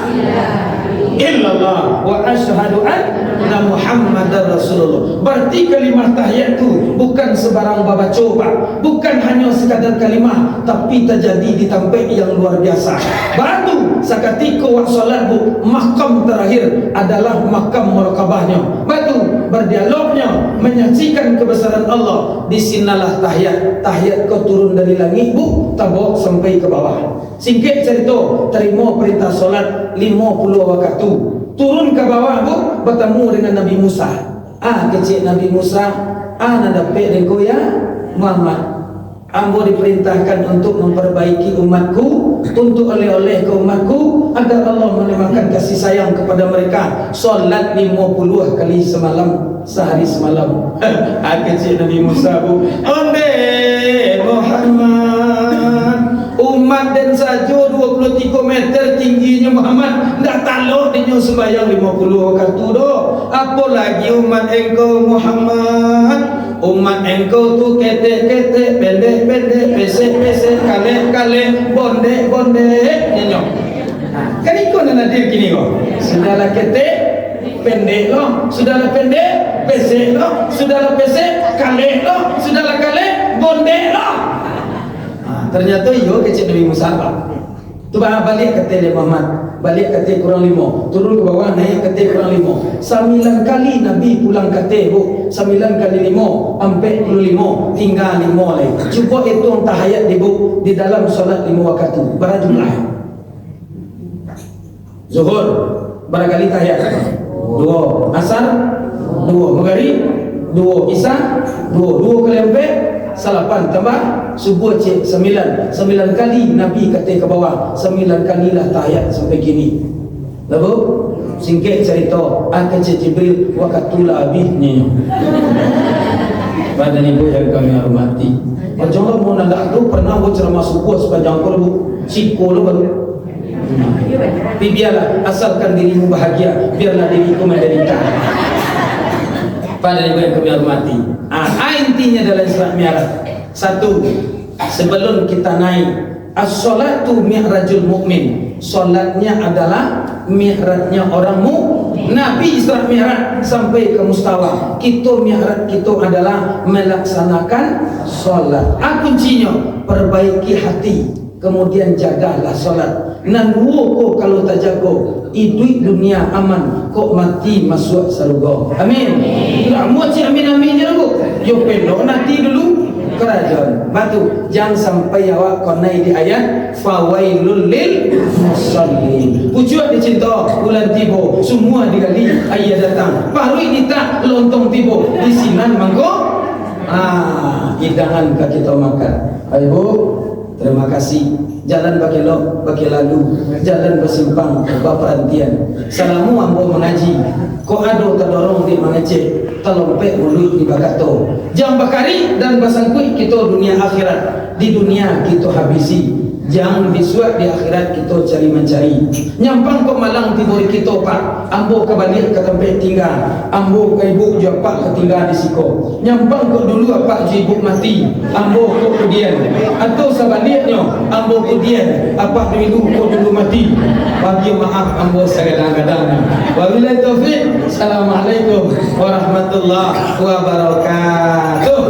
illallah wa asyhadu anna Muhammadar Rasulullah. Berarti kalimah tahiyat itu bukan sebarang babaca, bukan hanya sekadar kalimah, tapi terjadi di tempat yang luar biasa. Batu seketika waktu salat bu, makam terakhir adalah makam muraqabahnya. Batu berdialognya, menyaksikan kebesaran Allah. Di sinalah tahiyat. Tahiyat kau turun dari langit bu, tabok sampai ke bawah. Singkat cerita, terima perintah solat 50 waktu. Turun ke bawah bu, bertemu dengan Nabi Musa. Kecil Nabi Musa, nak dapat dengan ya Muhammad. Ambo diperintahkan untuk memperbaiki umatku, untuk oleh-oleh ke umatku, agar Allah melimpahkan kasih sayang kepada mereka. Solat 50 kali semalam, sehari semalam. Kecil Nabi Musa bu, onde Muhammad, umat dan saja 23 meter tingginya Muhammad, tak tahu dia sembahyang 50 waktu doh. Apalagi umat engkau Muhammad. Umat engkau tu ketek-ketek, pendek-pendek, pesek-pesek, kalek-kalek, bondek-bondek, nyenyok. Kan ikut nak nadir kini kau. Sudahlah ketek, pendek loh. Sudahlah pendek, pesek loh. Sudahlah pesek, kalek loh. Sudahlah kalek, bondek loh. Ternyata yo kecil Nabi Musa. Tu balik kata Muhammad, balik kata kurang 5, turun ke bawah naik kata kurang 5. 9 kali Nabi pulang kata bu, 9 kali 5 45, tinggal 5 lagi. Cuba hitung tahiyat di bu di dalam solat 5 waktu. Berapa jumlah? Zuhur berapa kali tahiyat? 2. Asar 2. Maghrib 2. Isya 2. 2 kali 4 8 tambah subuh cik 9 kali Nabi kata ke bawah, 9 kalilah tahiyat sampai gini. Lalu singkat cerita, kecil Jibril wakatulah abihnya. Badan ibu yang kami hormati, jangan mau nak tu pernah buat ceramah subuh sepanjang kolbu siku lo baru. Biarlah asalkan dirimu bahagia, biarlah diriku menderita. Pada ibu yang kami hormati, intinya dalam Islam Mi'raj. Satu, sebelum kita naik, as-salatu mi'rajul mu'min. Solatnya adalah mi'rajnya orang mu'min. Nabi Isra Mi'raj sampai ke mustawa. Kita mi'raj kita adalah melaksanakan solat. Kuncinya perbaiki hati kemudian jagalah solat. Nan ko kalau tak jaga, hidup dunia aman, kok mati masuk surga. Amin. Ramu ci amin amin je dulu. Yo pelo nanti dulu kerajaan. Batu jangan sampai awak konai di ayat fawailul lil musallin. Pujuan dicinta bulan tiba, semua digali ayat datang. Parui kita lontong tiba di sinan mangko. Hidangan ke kita makan. Ibu, terima kasih. Jalan bagi lo, bagi lalu, jalan bersimpang, berperhatian. Salamu ambo mengaji. Kok ada terdorong di mengecek, terlompek mulut di bakato. Jam bakari dan basangkui kita dunia akhirat. Di dunia kita habisi. Jangan disuat di akhirat kita cari mencari. Nyampang kok malang tidur kita pak. Ambo kebalik ke tempat tinggal. Ambo ke ibu juga pak ketinggal di siko. Nyampang kok dulu apa je ibu mati. Ambo kok kemudian. Atau sebaliknya ambo kemudian apa dulu kok dulu mati. Bagi maaf ambo kadang-kadang. Wabillahi taufik. Assalamualaikum warahmatullahi wabarakatuh.